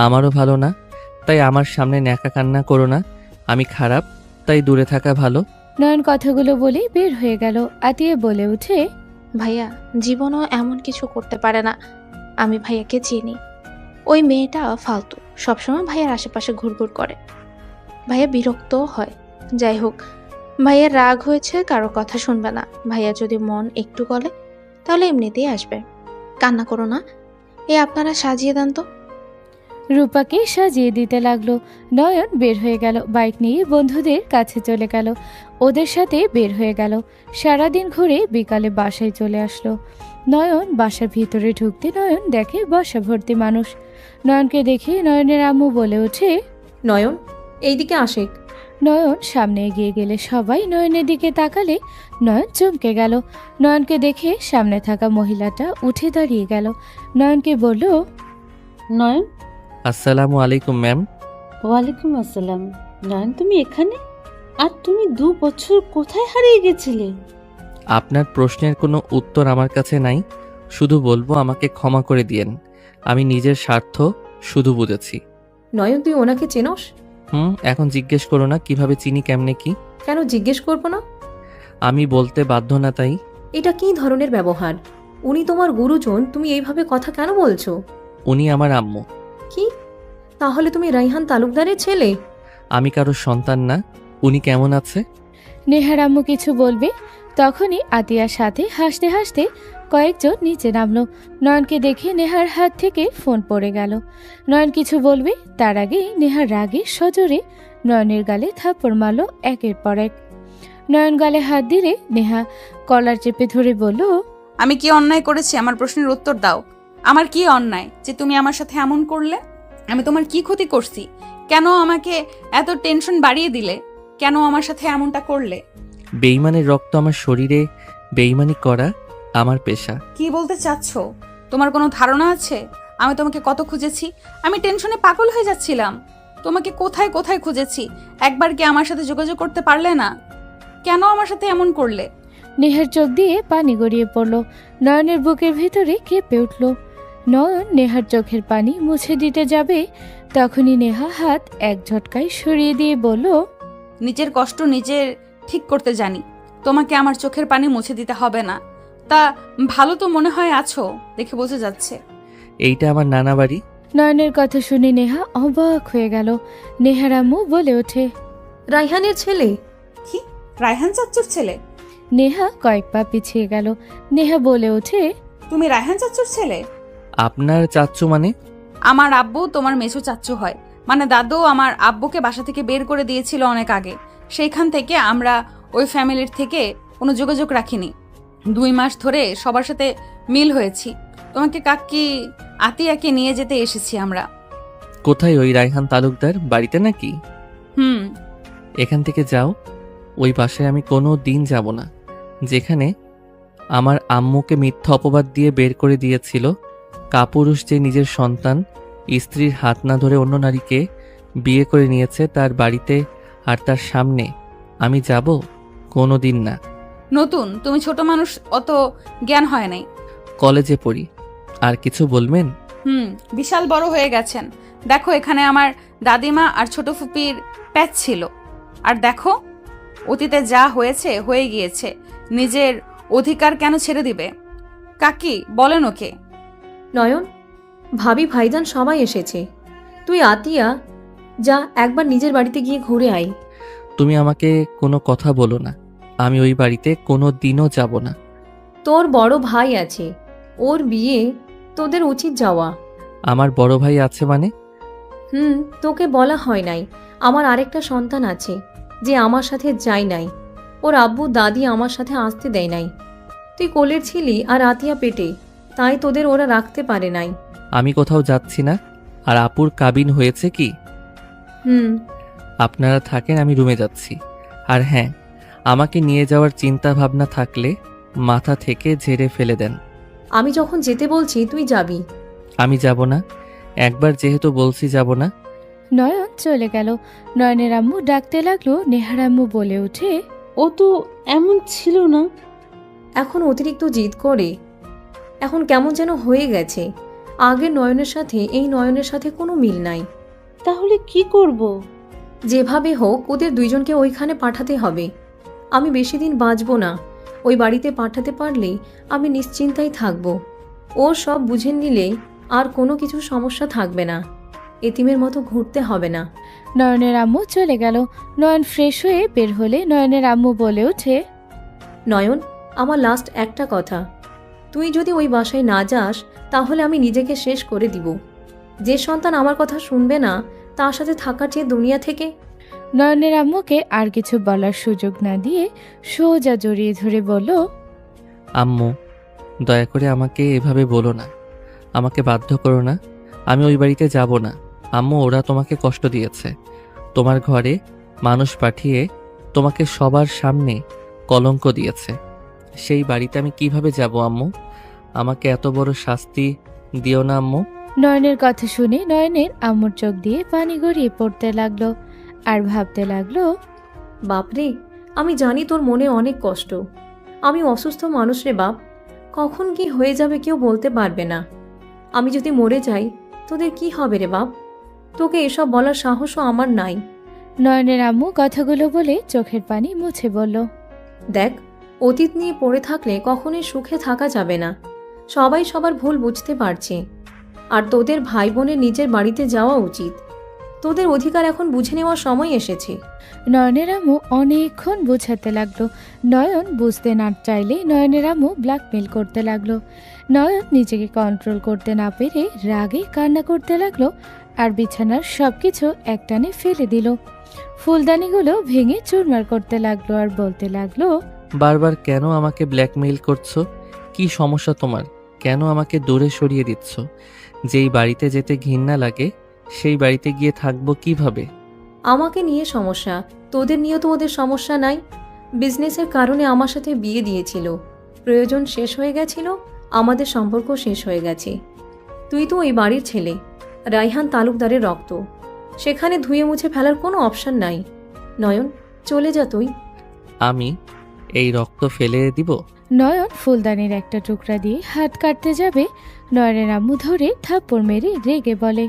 Speaker 2: আমারও ভালো না। তাই আমার সামনে ন্যাকা কান্না করো না। আমি খারাপ, তাই দূরে থাকা ভালো।
Speaker 3: নয়ন কথাগুলো বলেই বের হয়ে গেল। আতিয়া বলে উঠে,
Speaker 4: ভাইয়া জীবনও এমন কিছু করতে পারে না। আমি ভাইয়াকে চিনি। ওই মেয়েটা ফালতু, সবসময় ভাইয়ার আশেপাশে ঘুরঘুর করে। ভাইয়া বিরক্তও হয়। যাই হোক, ভাইয়ার রাগ হয়েছে, কারো কথা শুনবে না। ভাইয়া যদি মন একটু গলে তাহলে এমনিতেই আসবে। কান্না করো না, আপনারা সাজিয়ে দেন তো।
Speaker 3: রূপাকে সাজিয়ে দিতে লাগলো। নয়ন বের হয়ে গেল, বাইক নিয়ে বন্ধুদের কাছে চলে গেল, ওদের সাথে বের হয়ে গেল। সারাদিন ঘুরে বিকালে বাসায় চলে আসলো। নয়ন বাসার ভিতরে ঢুকতে নয়ন দেখে বাসা ভর্তি মানুষ। নয়নকে দেখে নয়নের আম্মু বলে ওঠে,
Speaker 1: নয়ন, এইদিকে আসে।
Speaker 3: নয়ন সামনে এগিয়ে গেলে সবাই নয়নের দিকে তাকালে নয়ন চমকে গেল। নয়নকে দেখে সামনে থাকা মহিলাটা উঠে দাঁড়িয়ে গেল। নয়নকে বলল,
Speaker 9: নয়ন।
Speaker 2: আসসালামু আলাইকুম ম্যাম।
Speaker 9: ওয়ালাইকুম আসসালাম। নয়ন, তুমি এখানে? আর তুমি 2 বছর কোথায় হারিয়ে গেছিলে?
Speaker 2: আপনার প্রশ্নের কোনো উত্তর আমার কাছে নাই, শুধু বলবো আমাকে ক্ষমা করে দিয়েন। আমি নিজের স্বার্থ শুধু বুঝেছি।
Speaker 1: নয়ন, তুই ওনাকে চেনস?
Speaker 2: এখন জিজ্ঞেস করো না কিভাবে চিনি কেমনে কি।
Speaker 1: কেন জিজ্ঞেস করবো না?
Speaker 2: আমি বলতে বাধ্য না তাই।
Speaker 1: এটা কি ধরনের ব্যবহার? উনি তোমার গুরুজন, তুমি এইভাবে কথা কেন বলছো?
Speaker 2: উনি আমার আম্মু।
Speaker 1: কি? তাহলে তুমি রাইহান তালুকদারের ছেলে?
Speaker 2: আমি কারোর সন্তান না। উনি কেমন আছে?
Speaker 3: নেহার আম্মু কিছু বলবে তখনই আতিয়ার সাথে হাসতে হাসতে কয়েকজন নিচে নামলো। নয়নকে দেখে নেহার হাত থেকে ফোন পড়ে গেল। নয়ন কিছু বলবে তার আগেই নেহার রাগে সজোরে নয়নের গালে থাপ্পড় মারল একের পর এক। নয়ন গালে হাত দিলে নেহা কলার চেপে ধরে বলল,
Speaker 5: আমি কি অন্যায় করেছি? আমার প্রশ্নের উত্তর দাও। আমার কি অন্যায় যে তুমি আমার সাথে এমন করলে? আমি তোমার কি ক্ষতি করছি? কেন আমাকে এত টেনশন বাড়িয়ে দিলে? কেন আমার সাথে এমনটা করলে?
Speaker 2: বেইমানের রক্ত আমার শরীরে, বেইমানি করা আমার পেশা।
Speaker 5: কি বলতে চাচ্ছ? তোমার কোনো ধারণা আছে আমি তোমাকে কত খুঁজেছি? আমি টেনশনে পাগল হয়ে যাচ্ছিলাম। তোমাকে কোথায় কোথায় খুঁজেছি, একবার কি আমার সাথে যোগাযোগ করতে পারলে না? কেন আমার সাথে এমন করলে?
Speaker 3: নেহার চোখ দিয়ে পানি গড়িয়ে পড়ল। নয়নের বুকের ভিতরে কেঁপে উঠল। নয়ন নেহার চোখের পানি মুছে দিতে যাবে তখনই নেহা হাত এক ঝটকায় সরিয়ে দিয়ে বলল,
Speaker 5: নিজের কষ্ট নিজের ঠিক করতে জানি, তোমাকে আমার চোখের পানি মুছে দিতে হবে না। তা ভালো তো মনে হয় আছো, দেখে বোঝা যাচ্ছে।
Speaker 2: এইটা আমার নানা বাড়ি।
Speaker 3: নয়নের কথা শুনে নেহা অবাক হয়ে গেল। নেহার আম্মু বলে ওঠে,
Speaker 1: রাইহানের ছেলে?
Speaker 5: কি? রায়হান চাচ্চুর ছেলে?
Speaker 3: নেহা কয়েক পা পিছিয়ে গেল। নেহা বলে ওঠে,
Speaker 5: তুমি রায়হান চাচ্চুর ছেলে?
Speaker 2: আপনার চাচ্চু মানে?
Speaker 5: আমার আব্বু তোমার মেসো চাচ্চু হয়। মানে দাদু আমার আব্বুকে বাসা থেকে বের করে দিয়েছিল অনেক আগে। সেইখান থেকে আমরা ওই ফ্যামিলির থেকে কোনো যোগাযোগ রাখিনি। 2 মাস ধরে সবার সাথে মিল হয়েছি। তোমাকে কাকি আতিয়াকে নিয়ে যেতে এসেছি আমরা।
Speaker 2: কোথায় ওই রায়হান তালুকদার? বাড়িতে নাকি? এখান থেকে যাও। ওই বাসায় আমি কোনো দিন যাব না, যেখানে আমার আম্মুকে মিথ্যা অপবাদ দিয়ে বের করে দিয়েছিল। কাপুরুষ যে নিজের সন্তান স্ত্রীর হাত না ধরে অন্য নারীকে বিয়ে করে নিয়েছে, তার বাড়িতে আর তার সামনে আমি যাব কোনো দিন না।
Speaker 5: নতুন, তুমি ছোট মানুষ, অত জ্ঞান হয় নাই।
Speaker 2: কলেজে পড়ি। আর কিছু বলবেন?
Speaker 5: বিশাল বড় হয়ে গেছেন। দেখো, এখানে আমার দাদিমা আর ছোট ফুপির প্যাচ ছিল। আর দেখো, অতীতে যা হয়েছে হয়ে গিয়েছে। নিজের অধিকার কেন ছেড়ে দিবে? কাকি বলেন ওকে।
Speaker 1: নয়ন, ভাবি ভাইজান সবাই এসেছে। তুই আতিয়া যা, একবার নিজের বাড়িতে গিয়ে ঘুরে আয়।
Speaker 2: তুমি আমাকে কোনো কথা বলো না। আমি ওই বাড়িতে কোনো দিনও যাব না।
Speaker 1: তোর বড় ভাই আছে, ওর বিয়ে, তোদের উচিত যাওয়া।
Speaker 2: আমার বড় ভাই আছে মানে?
Speaker 1: তোকে বলা হয় নাই, আমার আরেকটা সন্তান আছে যে আমার সাথে যায় নাই। ওর আব্বু দাদি আমার সাথে আসতে দেয় নাই। তুই কোলের ছিলি আর আতিয়া পেটে, তাই তোদের ওরা রাখতে পারে নাই।
Speaker 2: আমি কোথাও যাচ্ছি না। আর আপুর কাবিন হয়েছে কি? আপনারা থাকেন, আমি রুমে যাচ্ছি। আর হ্যাঁ, আমাকে নিয়ে যাওয়ার চিন্তা ভাবনা থাকলে মাথা থেকে ঝেড়ে ফেলে দেন।
Speaker 1: আমি যখন যেতে বলছি তুই যাবি।
Speaker 2: আমি যাব না। একবার যেহেতু বলছি যাব না।
Speaker 3: নয়ন চলে গেল। নয়নের আম্মু ডাকতে লাগলো। নেহার আম্মু বলে ওঠে,
Speaker 9: ও তো এমন ছিল না।
Speaker 1: এখন অতিরিক্ত জিদ করে, এখন কেমন যেন হয়ে গেছে। আগের নয়নের সাথে এই নয়নের সাথে কোনো মিল নাই।
Speaker 9: তাহলে কি করব?
Speaker 1: যেভাবে হোক ওদের দুইজনকে ওইখানে পাঠাতে হবে। আমি বেশি দিন বাঁচবো না। ওই বাড়িতে পাঠাতে পারলেই আমি নিশ্চিন্তাই থাকবো। ও সব বুঝে নিলে আর কোনো কিছু সমস্যা থাকবে না। এতিমের মতো ঘুরতে হবে না।
Speaker 3: নয়নের আম্মু চলে গেল। নয়ন ফ্রেশ হয়ে বের হলে নয়নের আম্মু বলে ওঠে,
Speaker 1: নয়ন, আমার লাস্ট একটা কথা, তুই যদি ওই বাসায় না যাস তাহলে আমি নিজেকে শেষ করে দিব। যে সন্তান আমার কথা শুনবে না তার সাথে থাকার চেয়ে দুনিয়া থেকে।
Speaker 3: নয়নের আম্মুকে আর কিছু বলার সুযোগ না দিয়ে সোজা জড়িয়ে ধরে বলল,
Speaker 2: আম্মু, দয়া করে আমাকে এভাবে বলো না, আমাকে বাধ্য করো না। আমি ওই বাড়িতে যাব না। আম্মু, ওরা তোমাকে কষ্ট দিয়েছে। তোমার ঘরে মানুষ পাঠিয়ে তোমাকে সবার সামনে কলঙ্ক দিয়েছে। সেই বাড়িতে আমি কিভাবে যাব আম্মু? আমাকে এত বড় শাস্তি দিও না আম্মু।
Speaker 3: নয়নের কথা শুনে নয়নের আম্মুর চোখ দিয়ে পানি গড়িয়ে পড়তে লাগলো আর ভাবতে লাগলো,
Speaker 1: বাপরে, আমি জানি তোর মনে অনেক কষ্ট। আমি অসুস্থ মানুষ রে বাপ, কখন কি হয়ে যাবে কেউ বলতে পারবে না। আমি যদি মরে যাই তোদের কি হবে রে বাপ? তোকে এসব বলার সাহসও আমার নাই।
Speaker 3: নয়নের আম্মু কথাগুলো বলে চোখের পানি মুছে বলল,
Speaker 1: দেখ, অতীত নিয়ে পড়ে থাকলে কখনোই সুখে থাকা যাবে না। সবাই সবার ভুল বুঝতে পারছে। আর তোদের ভাই বোনের নিজের বাড়িতে যাওয়া উচিত। তোদের অধিকার এখন বুঝে নেওয়ার সময় এসেছে।
Speaker 3: নয়নের আম্মু অনেকক্ষণ বোঝাতে লাগলো। নয়ন বুঝতে না চাইলে নয়নের আম্মু ব্ল্যাকমেল করতে লাগলো। নয়ন নিজেকে কন্ট্রোল করতে না পেরে রাগে কান্না করতে লাগলো আর বিছানার সবকিছু একটানে ফেলে দিল। ফুলদানিগুলো ভেঙে চুরমার করতে লাগলো আর বলতে লাগলো,
Speaker 2: বারবার কেন আমাকে ব্ল্যাকমেইল করছো? কি সমস্যা তোমার? কেন আমাকে দূরে সরিয়ে দিচ্ছ? যেই বাড়িতে যেতে ঘৃণা লাগে সেই বাড়িতে গিয়ে থাকবো কিভাবে?
Speaker 1: আমাকে নিয়ে সমস্যা, তোদের নিয়ে তো ওদের সমস্যা নাই। বিজনেসের কারণে আমার সাথে বিয়ে দিয়েছিল, প্রয়োজন শেষ হয়ে গেছিল, আমাদের সম্পর্ক শেষ হয়ে গেছে। তুই তো ওই বাড়ির ছেলে, রাইহান তালুকদারের রক্ত, সেখানে ধুয়ে মুছে ফেলার কোনো অপশন নাই। নয়ন, চলে যা তুই।
Speaker 2: আমি এই রক্ত ফেলে দিব?
Speaker 3: নয়ন ফুলদানির একটা টুকরা দিয়ে হাত কাটতে যাবে, নয়নের আম্মু ধরে থাপ্পড় মেরে রেগে বলে,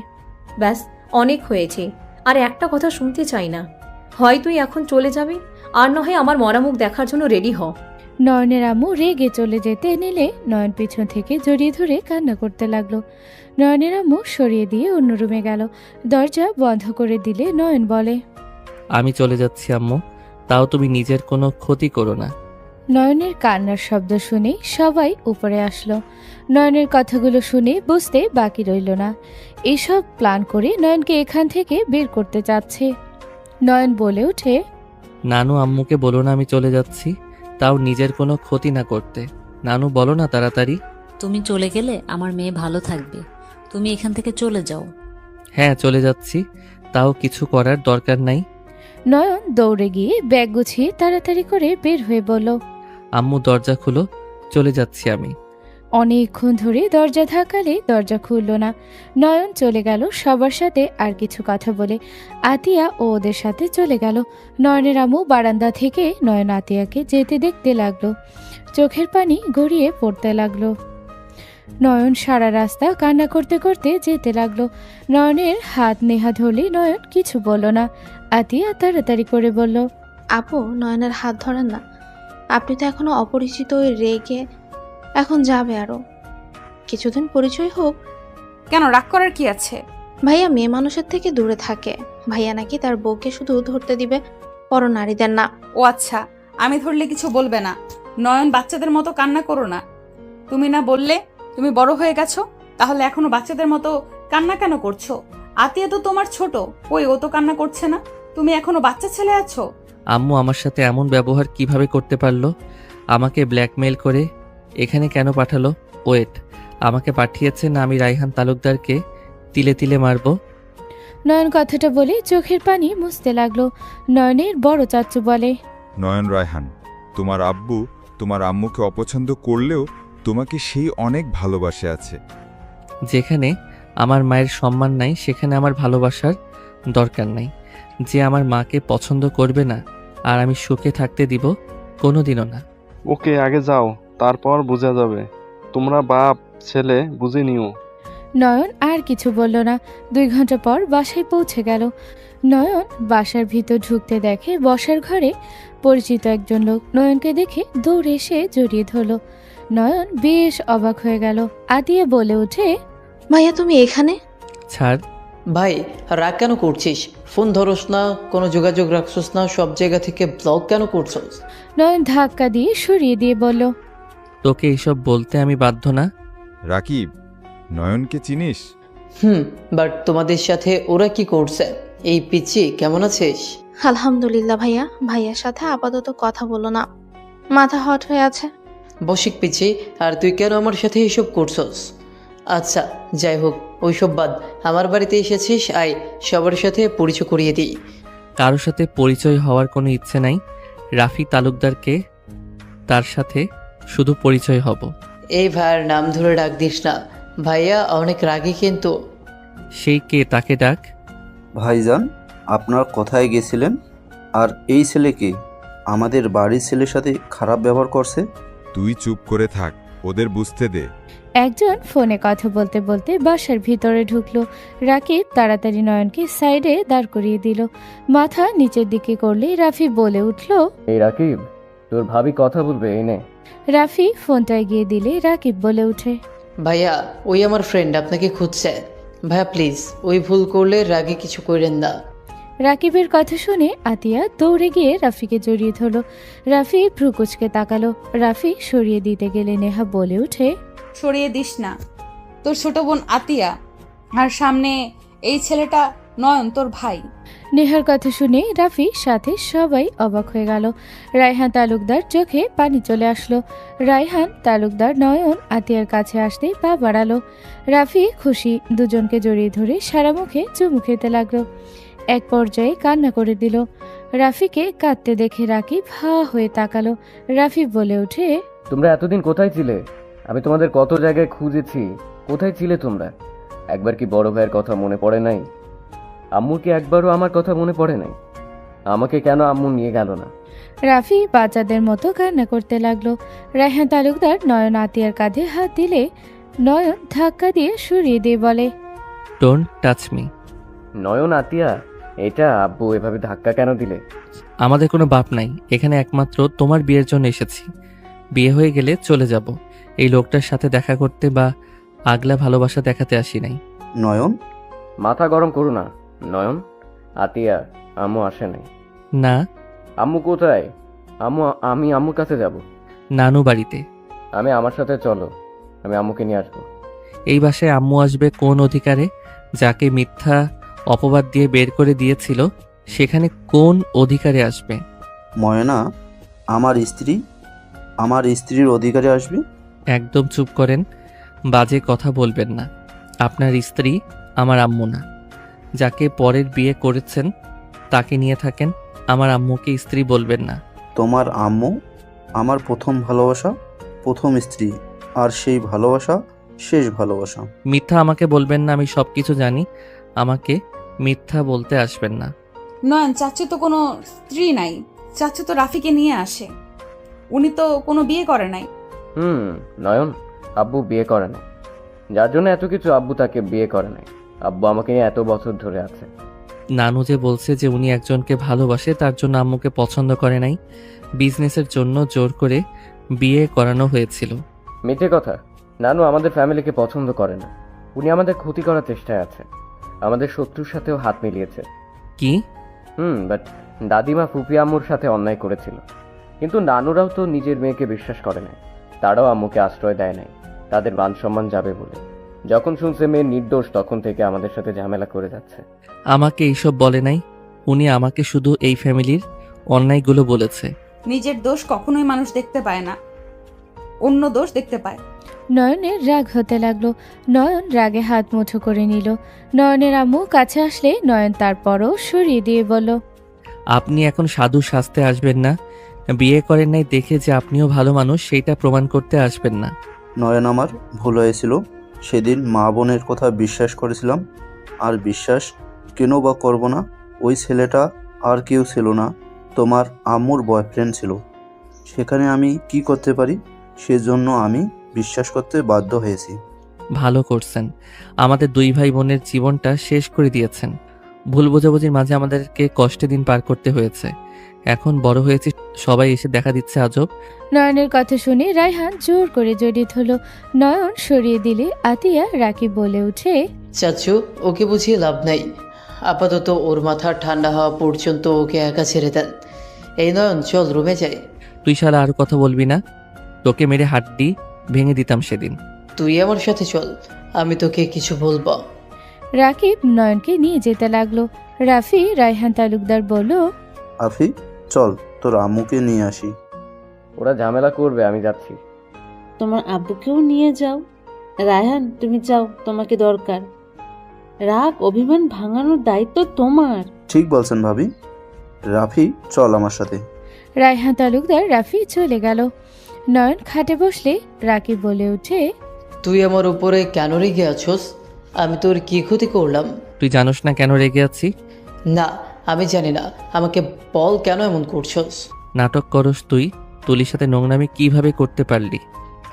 Speaker 1: ব্যাস, অনেক হয়েছে, আর একটা কথা শুনতে চাই না। হয় তুই এখন চলে যাবি, আর নয় আমার মরা মুখ দেখার জন্য রেডি হ।
Speaker 3: নয়নের আম্মু রেগে চলে যেতে নিলে নয়ন পিছন থেকে জড়িয়ে ধরে কান্না করতে লাগলো। নয়নের আম্মু সরিয়ে দিয়ে অন্য রুমে গেল। দরজা বন্ধ করে দিলে নয়ন বলে,
Speaker 2: আমি চলে যাচ্ছি আম্মু, তাও তুমি নিজের কোনো ক্ষতি করো না।
Speaker 3: নয়নের কান্নার শব্দ শুনে সবাই উপরে আসলো। নয়নের কথাগুলো শুনে বুঝতে বাকি রইল না। এসব প্ল্যান করে নয়নকে এখান থেকে বের করতে চাচ্ছে। নয়ন বলে ওঠে,
Speaker 2: নানু, আম্মুকে বলো না আমি চলে যাচ্ছি, তাও নিজের কোনো ক্ষতি না করতে। নানু, বলো না তাড়াতাড়ি।
Speaker 6: তুমি চলে গেলে আমার মেয়ে ভালো থাকবে। তুমি এখান থেকে চলে যাও।
Speaker 2: হ্যাঁ, চলে যাচ্ছি, তাও কিছু করার দরকার নাই।
Speaker 3: নয়ন দৌড়ে গিয়ে ব্যাগ গুছিয়ে তাড়াতাড়ি করে বের হয়ে বলল,
Speaker 2: আম্মু, দরজা খুলো, চলে যাচ্ছি আমি।
Speaker 3: অনেকক্ষণ ধরে দরজা ধাক্কালে দরজা খুলল না। নয়ন চলে গেল সবার সাথে আর কিছু কথা বলে। আতিয়া ও ওদের সাথে চলে গেল। নয়নের আম্মু বারান্দা থেকে নয়ন আতিয়াকে যেতে দেখতে লাগলো। চোখের পানি গড়িয়ে পড়তে লাগলো। নয়ন সারা রাস্তা কান্না করতে করতে যেতে লাগলো। নয়নের হাত নেহা ধরলে নয়ন কিছু বলল না। আতিয়া তাড়াতাড়ি করে বলল,
Speaker 4: আপু, নয়নের হাত ধরেন না। আপনি তো এখনো অপরিচিত ওই রেগে এখন যাবে আরো কিছুদিন, পরিচয় হোক।
Speaker 5: কেন, রাগ করার কি আছে?
Speaker 4: ভাইয়া মেয়ে মানুষের থেকে দূরে থাকে। ভাইয়া নাকি তার বউকে শুধু ধরতে দিবে, পর নারীদের না।
Speaker 5: ও আচ্ছা, আমি ধরলে কিছু বলবে না। নয়ন, বাচ্চাদের মতো কান্না করো না। তুমি না বললে তুমি বড় হয়ে গেছো, তাহলে এখনো বাচ্চাদের মতো কান্না কেন করছো? আতিয়া তো তোমার ছোট, ওই ও তো কান্না করছে না, তুমি এখনো বাচ্চা ছেলে আছো।
Speaker 2: আম্মু আমার সাথে এমন ব্যবহার কিভাবে করতে পারলো? আমাকে ব্ল্যাকমেইল করে এখানে কেন পাঠালো? ওয়েট, আমাকে পাঠিয়েছে না আমি রাইহান তালুকদারকে তিলে তিলে মারবো?
Speaker 3: নয়ন কথাটা বলে চোখের পানি মুছতে লাগলো। নয়নের বড় চাচু বলে,
Speaker 10: নয়ন, রায়হান, তোমার আব্বু তোমার আম্মুকে অপছন্দ করলেও তোমাকে সেই অনেক ভালোবাসে আছে।
Speaker 2: যেখানে আমার মায়ের সম্মান নাই সেখানে আমার ভালোবাসার দরকার নাই। যে আমার মাকে পছন্দ করবে না আর আমি সুখে থাকতে দিব, কোনোদিনও না।
Speaker 11: ওকে, আগে যাও, তারপর বোঝা যাবে। তোমরা বাপ ছেলে বুঝে নিও।
Speaker 3: নয়ন আর কিছু বলল না। 2 ঘন্টা পর বাসায় পৌঁছে গেল। নয়ন বাসার ভিতর ঢুকতে দেখে বসার ঘরে পরিচিত একজন লোক নয়নকে দেখে দৌড়ে এসে জড়িয়ে ধরল। নয়ন বেশ অবাক হয়ে গেল। আতিয়া বলে ওঠে,
Speaker 4: ভাইয়া তুমি এখানে?
Speaker 2: ছাড়।
Speaker 12: ভাই রাগ কেন করছিস? ফোন ধরোস না, কোনো যোগাযোগ রাখছস না, সব জায়গা থেকে ব্লক কেন করছস?
Speaker 3: নয়ন ধাক্কা দিয়ে সরিয়ে দিয়ে বলল,
Speaker 2: তোকে এইসব বলতে আমি বাধ্য না।
Speaker 10: রাকিব, নয়নকে চিনিস?
Speaker 12: বাট তোমাদের সাথে ওরা কি করছে? এই পিচ্ছি কেমন আছিস?
Speaker 4: আলহামদুলিল্লাহ ভাইয়া। ভাইয়ার সাথে আপাতত কথা বলো না, মাথা হট হয়ে আছে।
Speaker 12: বসিক পিচ্ছি, আর তুই কেন আমার সাথে এসব করছস? আচ্ছা যাই হোক, ওইসব বাদ। আমার বাড়িতে এসেছিস, আয় সবার সাথে পরিচয় করিয়ে দিই।
Speaker 2: কারোর সাথে পরিচয় হওয়ার কোনো ইচ্ছে নাই। রাফি তালুকদারকে, তার সাথে শুধু পরিচয় হব।
Speaker 12: এই ভাইয়ের নাম ধরে ডাক দিস না, ভাইয়া অনেক রাগী কিন্তু।
Speaker 2: সেই কে, তাকে ডাক।
Speaker 13: ভাইজান, আপনার কোথায় গেছিলেন? আর এই ছেলে কি আমাদের বাড়ির ছেলের সাথে খারাপ ব্যবহার করছে?
Speaker 10: তুই চুপ করে থাক, ওদের বুঝতে দে।
Speaker 3: একজন ফোনে কথা বলতে বলতে বাসার ভিতরে ঢুকলো। রাকিব তাড়াতাড়ি নয়নকে সাইডে দাঁড় করিয়ে দিল। মাথা নিচের দিকে করলে রাফি বলে উঠল,
Speaker 14: এই রাকিব, তোর ভাবি কথা বলবে, এনে।
Speaker 3: রাফি ফোনটা এগিয়ে দিলে রাকিব বলে উঠে,
Speaker 12: ভাইয়া ওই আমার ফ্রেন্ড আপনাকে খুঁজছে। ভাইয়া প্লিজ ওই ভুল করলে রাগে কিছু করেন না।
Speaker 3: রাকিবের কথা শুনে আতিয়া দৌড়ে গিয়ে রাফিকে জড়িয়ে ধরল। রাফি ভ্রুকুচকে তাকালো। রাফি সরিয়ে দিতে গেলে নেহা বলে উঠে,
Speaker 5: সরিয়ে দিস না, তোর ছোট বোন আতিয়া, আর সামনে এই ছেলেটা নয়ন, তোর ভাই।
Speaker 3: নেহার কথা শুনে রাফি সাথে সবাই অবাক হয়ে গেল। রায়হান তালুকদার চোখে পানি চলে আসলো। রায়হান তালুকদার নয়ন আতিয়ার কাছে আসতেই পা বাড়ালো। রাফি খুশি, দুজনকে জড়িয়ে ধরে সারা মুখে চুমু খেতে লাগলো। এক পর্যায়ে কান্না করে দিল। রাফিকে কাঁদতে দেখে রাকিব হা হয়ে তাকালো। রাফি বলে ওঠে,
Speaker 14: তোমরা এতদিন কোথায় ছিলে? আমি তোমাদের কত জায়গায় খুঁজেছি, কোথায় ছিলে তোমরা? একবার কি বড় ভাইয়ের কথা মনে পড়ে নাই? আম্মুর কি একবারও আমার কথা মনে পড়ে নাই? আমাকে কেন আম্মু নিয়ে গেল না?
Speaker 3: রাফি বাচ্চাদের মতো কান্না করতে লাগলো। রায়হান তালুকদার নয়ন আতিয়ার কাঁধে হাত দিলে নয়ন ধাক্কা দিয়ে সরিয়ে দিয়ে বলে,
Speaker 2: ডোন্ট টাচ মি।
Speaker 14: নয়ন, আতিয়া, এটা আব্বু এভাবে ধাক্কা কেন দিলে?
Speaker 2: আমাদের কোনো বাপ নাই, এখানে একমাত্র তোমার বিয়ের জন্য এসেছি। বিয়ে হয়ে গেলে চলে যাব। এই লোকটার সাথে দেখা করতে বা আগলা ভালোবাসা দেখাতে আসি নাই।
Speaker 13: নয়ন,
Speaker 14: মাথা গরম করো না। নয়ন, আতিয়া, আম্মু আসে নাই।
Speaker 2: না।
Speaker 14: আম্মু কোথায়? আমি আম্মুর কাছে যাব।
Speaker 2: নানু বাড়িতে।
Speaker 14: আমি আমার সাথে চলো, আমি আম্মুকে নিয়ে আসবো।
Speaker 2: এই বাসায় আম্মু আসবে কোন অধিকারে? যাকে মিথ্যা অপবাদ দিয়ে বের করে দিয়েছিল, সেখানে কোন অধিকারে আসবে?
Speaker 13: ময়না আমার স্ত্রীর অধিকারে আসবে?
Speaker 2: একদম চুপ করেন, বাজে কথা বলবেন না। আপনার স্ত্রী আমার আম্মু না। যাকে পরের বিয়ে করেছেন তাকে নিয়ে থাকেন, আমার আম্মুকে স্ত্রী বলবেন না।
Speaker 13: তোমার আম্মু আমার প্রথম ভালোবাসা, প্রথম স্ত্রী, আর সেই ভালোবাসা শেষ ভালোবাসা।
Speaker 2: মিথ্যা আমাকে বলবেন না, আমি সব কিছু জানি। আমাকে মিথ্যা বলতে আসবেন না।
Speaker 5: নয়ন, চাচু তো কোনো স্ত্রী নাই, চাচু তো রাফিকে নিয়ে আসে, উনি তো কোনো বিয়ে করে নাই।
Speaker 14: নয়ন, আব্বু বিয়ে করে নাই, যার জন্য এত কিছু। আব্বু তাকে বিয়ে করে নাই, আব্বু আমাকে নিয়ে এত বছর ধরে আছে।
Speaker 2: নানু যে বলছে যে উনি একজনকে ভালোবাসে, তার জন্য আম্মুকে পছন্দ করে নাই, বিজনেসের জন্য জোর করে বিয়ে করানো হয়েছিল।
Speaker 14: মিথ্যে কথা। নানু আমাদের ফ্যামিলিকে পছন্দ করে না, উনি আমাদের ক্ষতি করার চেষ্টায় আছে, আমাদের শত্রুর সাথেও হাত মিলিয়েছে।
Speaker 2: কি?
Speaker 14: বাট দাদিমা ফুপি আম্মুর সাথে অন্যায় করেছিল, কিন্তু নানুরাও তো নিজের মেয়েকে বিশ্বাস করে নাই, তারাও আম্মুকে আশ্রয় দেয় নাই, তাদের মান সম্মান যাবে বলে। যখন শুনছে মেয়ে নির্দোষ, তখন থেকে আমাদের সাথে ঝামেলা করে যাচ্ছে।
Speaker 2: আমাকে এইসব বলে নাই, উনি আমাকে শুধু এই ফ্যামিলির অন্যায়গুলো বলেছে।
Speaker 5: নিজের দোষ কখনোই মানুষ দেখতে পায় না, অন্য দোষ দেখতে পায়।
Speaker 3: নয়নের রাগ হতে লাগলো। নয়ন রাগে হাত মুঠো করে নিল। নয়নের আম্মু কাছে আসলে নয়ন তারপরও সরিয়ে দিয়ে বলল,
Speaker 2: আপনি এখন সাধু সাজতে আসবেন না। বিয়ে করেন নাই দেখে যে আপনিও ভালো মানুষ, সেইটা প্রমাণ করতে আসবেন না।
Speaker 13: নয়ন, আমার ভুল হয়েছিল। সেদিন মা বোনের কথা বিশ্বাস করেছিলাম, আর বিশ্বাস কেন বা করব না? ওই ছেলেটা আর কেউ ছিল না, তোমার আম্মুর বয়ফ্রেন্ড ছিল। সেখানে আমি কি করতে পারি? সেজন্য আমি বিশ্বাস করতে বাধ্য হয়েছি।
Speaker 2: ভালো করছেন, আমাদের দুই ভাই বোনের জীবনটা শেষ করে দিয়েছেন। ভুল বোঝাবুঝির মাঝে আমাদেরকে কষ্টে দিন পার করতে হয়েছে। এখন বড় হয়েছি, সবাই এসে দেখা দিচ্ছে আজব।
Speaker 3: নয়নের কথা শুনে রায়হান জোর করে জড়িয়ে ধরল। নয়ন সরিয়ে দিলে আতিয়া রাকিব বলে ওঠে,
Speaker 12: চাচু, ওকে বুঝিয়ে লাভ নাই। আপাতত ওর মাথা ঠান্ডা হওয়া পর্যন্ত ওকে একা ছেড়ে দেন। এই নয়ন, চল রুমে যাই।
Speaker 2: তুই শালা আর কথা বলবি না, তোকে মেরে হাড্ডি ভেঙে দিতাম সেদিন।
Speaker 12: তুই আমার সাথে চল, আমি তোকে কিছু বলবো।
Speaker 3: রাকিব নয়নকে নিয়ে যেতে লাগলো। রাফি রায়হান তালুকদার বলল,
Speaker 13: আফি, চল তোর আম্মুকে নিয়ে আসি।
Speaker 14: ওরা ঝামেলা করবে, আমি যাচ্ছি।
Speaker 9: তোমার আব্বুকেও নিয়ে যাও। রায়হান, তুমি যাও, তোমাকে দরকার। রাগ অভিমান ভাঙানোর দায়িত্ব তোমার।
Speaker 13: ঠিক বলছেন ভাবি। রাফি, চল আমার সাথে।
Speaker 3: রায়হান তালুকদার রাফি চলে গেল। নয়ন খাটে বসলে রাকিব বলে ওঠে,
Speaker 12: তুই আমার উপরে কেন রেগে আছোস? আমি তোর কি ক্ষতি করলাম?
Speaker 2: তুই জানোস না কেন রেগে আছি?
Speaker 12: না, আমি জানি না। আমাকে বল, কেন এমন করছস?
Speaker 2: নাটক করস তুই। তুলির সাথে নোংরামি কিভাবে করতে পারলি?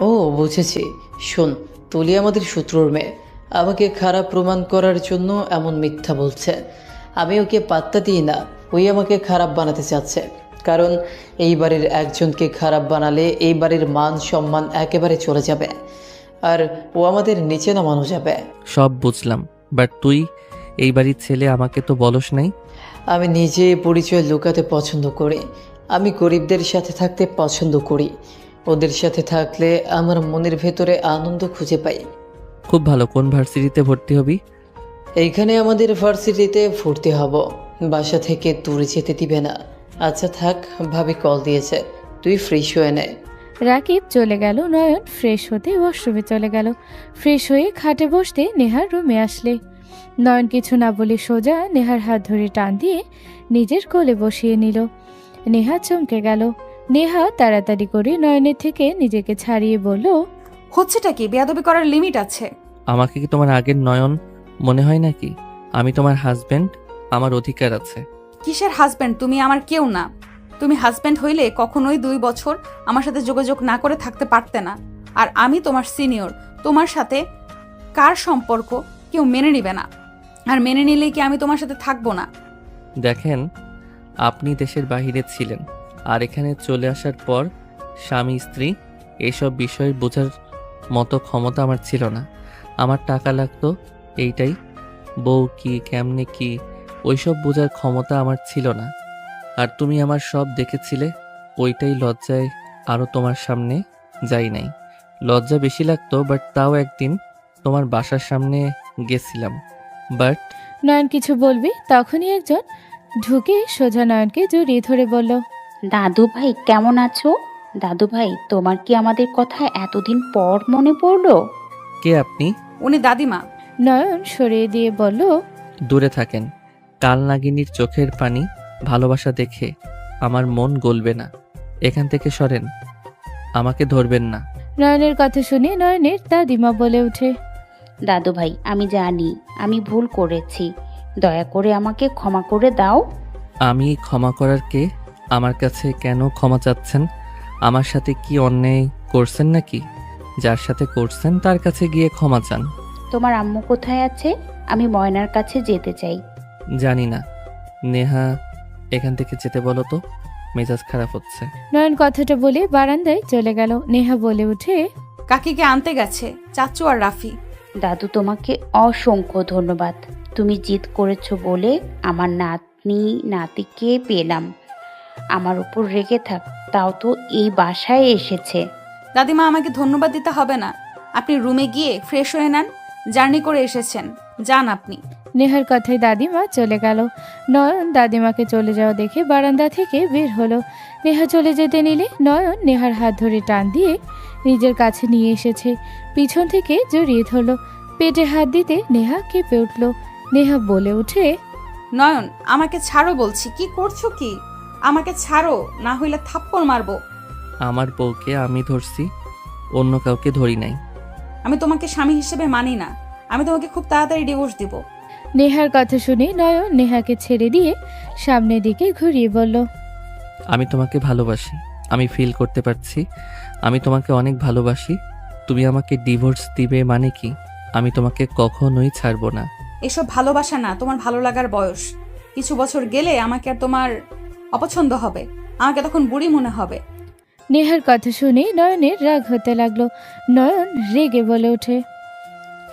Speaker 12: ও, বুঝেছি। শোন, তুলি আমাদের শত্রুর মেয়ে। আমাকে খারাপ প্রমাণ করার জন্য এমন মিথ্যা বলছে। আমি ওকে পাত্তা দিই না। ওই আমাকে খারাপ বানাতে চাচ্ছে। কারণ এই বাড়ির একজনকে খারাপ বানালে এই বাড়ির মান সম্মান একেবারে চলে যাবে, আর ও আমাদের নিচে নামানো যাবে।
Speaker 2: সব বুঝলাম, বাট তুই এই বাড়ির ছেলে, আমাকে তো বলস নাই।
Speaker 12: আমি নিজে পরিচয় লুকাতে পছন্দ করি। আমি গরিবদের সাথে থাকতে পছন্দ করি। ওদের সাথে থাকলে আমার মনের ভেতরে আনন্দ খুঁজে পাই।
Speaker 2: খুব ভালো। কোন ভার্সিটিতে ভর্তি হবি?
Speaker 12: এইখানে আমাদের ভার্সিটিতে ভর্তি হব। বাসা থেকে দূরে যেতে দিবে না। আচ্ছা থাক, ভাবি কল দিয়েছে, তুই ফ্রেশ হয়ে নে।
Speaker 3: রাকিব চলে গেল। নয়ন ফ্রেশ হতে ওয়াশরুমে চলে গেল। ফ্রেশ হয়ে খাটে বসতে নেহার রুমে আসলে নয়ন কিছু না বলে সোজা নেহার হাত ধরে টান দিয়ে নিজের কোলে বসিয়ে নিল। নেহা চমকে গেল। নেহা তাড়াতাড়ি করে নয়নের থেকে নিজেকে ছাড়িয়ে বলল,
Speaker 5: হচ্ছেটা কি? বেয়াদবি করার লিমিট আছে।
Speaker 2: আমাকে কি তোমার আগের নয়ন মনে হয় নাকি? আমি তোমার হাজবেন্ড, আমার অধিকার আছে।
Speaker 5: কিসের হাজব্যান্ড? তুমি আমার কেউ না। তুমি হাজব্যান্ড হইলে কখনোই 2 বছর আমার সাথে যোগাযোগ না করে থাকতে পারতে না। আর আমি তোমার সিনিয়র। তোমার সাথে কার সম্পর্ক কেউ মেনে নিবে না, আর মেনে নিলে কি আমি তোমার সাথে থাকবো না?
Speaker 2: দেখেন, আপনি দেশের বাইরে ছিলেন, আর এখানে চলে আসার পর স্বামী স্ত্রী এইসব বিষয় বোঝার মতো ক্ষমতা আমার ছিল না। আমার টাকা লাগতো, এইটাই। বউ কি, কেমনে কি, ওইসব বোঝার ক্ষমতা আমার ছিল না। আর তুমি আমার সব দেখেছিলে, ওইটাই লজ্জায় আরও তোমার সামনে যাই নাই। লজ্জা বেশি লাগতো, বাট তাও একদিন তোমার বাসার সামনে গেছিলাম। বাট
Speaker 3: নয়ন কিছু বলবে তখনই একজন ঢুকে সোজা নয়নকে জড়িয়ে ধরে বলল,
Speaker 15: দাদু ভাই কেমন আছো? দাদু ভাই, তোমার কি আমাদের কথা এতদিন পর মনে পড়লো?
Speaker 2: কে আপনি?
Speaker 5: উনি দাদিমা।
Speaker 3: নয়ন সরিয়ে দিয়ে বলল,
Speaker 2: দূরে থাকেন। কাল নাগিনীর চোখের পানি ভালোবাসা দেখে আমার মন গলবে না। এখান থেকে সরেন, আমাকে ধরবেন না।
Speaker 3: নয়নের কথা শুনে নয়নের দাদিমা বলে ওঠে,
Speaker 15: দাদু ভাই, আমি জানি আমি ভুল করেছি, দয়া করে আমাকে ক্ষমা করে দাও।
Speaker 2: আমি ক্ষমা করার কে? আমার কাছে কেন ক্ষমা চাচ্ছেন? আমার সাথে কি অন্যায় করছেন নাকি? যার সাথে করছেন তার কাছে গিয়ে ক্ষমা চান।
Speaker 15: তোমার আম্মু কোথায় আছে? আমি ময়নার কাছে যেতে চাই।
Speaker 2: জানি না। নেহা, এখান থেকে যেতে বলো তো, মেজাজ খারাপ হচ্ছে।
Speaker 3: নয়ন কথাটা বলে বারান্দায় চলে গেল। নেহা বলে ওঠে,
Speaker 5: কাকিকে আনতে গেছে চাচু আর রাফি।
Speaker 15: দাদু, তোমাকে অসংখ্য ধন্যবাদ। তুমি জিদ করেছো বলে আমার নাতনি নাতিকে পেলাম। আমার উপর রেগে থাক, তাও তো এই বাসায় এসেছে।
Speaker 5: দাদিমা, আমাকে ধন্যবাদ দিতে হবে না। আপনি রুমে গিয়ে ফ্রেশ হয়ে নেন। জার্নি করে এসেছেন, যান আপনি।
Speaker 3: নেহার কথায় দাদিমা চলে গেল। নয়ন দাদিমাকে চলে যাওয়া দেখে বারান্দা থেকে বের হলো। নেহা চলে যেতে নিলে নয়ন নেহার হাত ধরে টান দিয়ে নিজের কাছে নিয়ে এসেছে। পিছন থেকে জড়িয়ে ধরলো। পেটে হাত দিতে নেহা কেঁপে উঠল। নেহা বলে উঠে,
Speaker 5: নয়ন, আমাকে ছাড়ো বলছি। কি করছো কি? আমাকে ছাড়ো, না হইলে থাপ্পড় মারবো।
Speaker 2: আমার বউকে আমি ধরছি, অন্য কাউকে ধরি নাই।
Speaker 5: আমি তোমাকে স্বামী হিসেবে মানি না। আমি তোমাকে খুব তাড়াতাড়ি ডিভোর্স দিব।
Speaker 3: নেহার কথা শুনে নয়ন নেহাকে ছেড়ে দিয়ে সামনের দিকে ঘুরিয়ে বলল,
Speaker 2: আমি তোমাকে ভালোবাসি। আমি ফিল করতে পারছি আমি তোমাকে অনেক ভালোবাসি। তুমি আমাকে ডিভোর্স দিবে মানে কি? আমি তোমাকে কখনোই ছাড়বো না।
Speaker 5: এসব ভালোবাসা না, তোমার ভালো লাগার বয়স। কিছু বছর গেলে আমাকে আর তোমার অপছন্দ হবে, আমাকে তখন বুড়ি মনে হবে।
Speaker 3: নেহার কথা শুনে নয়নের রাগ হতে লাগলো। নয়ন রেগে বলে ওঠে,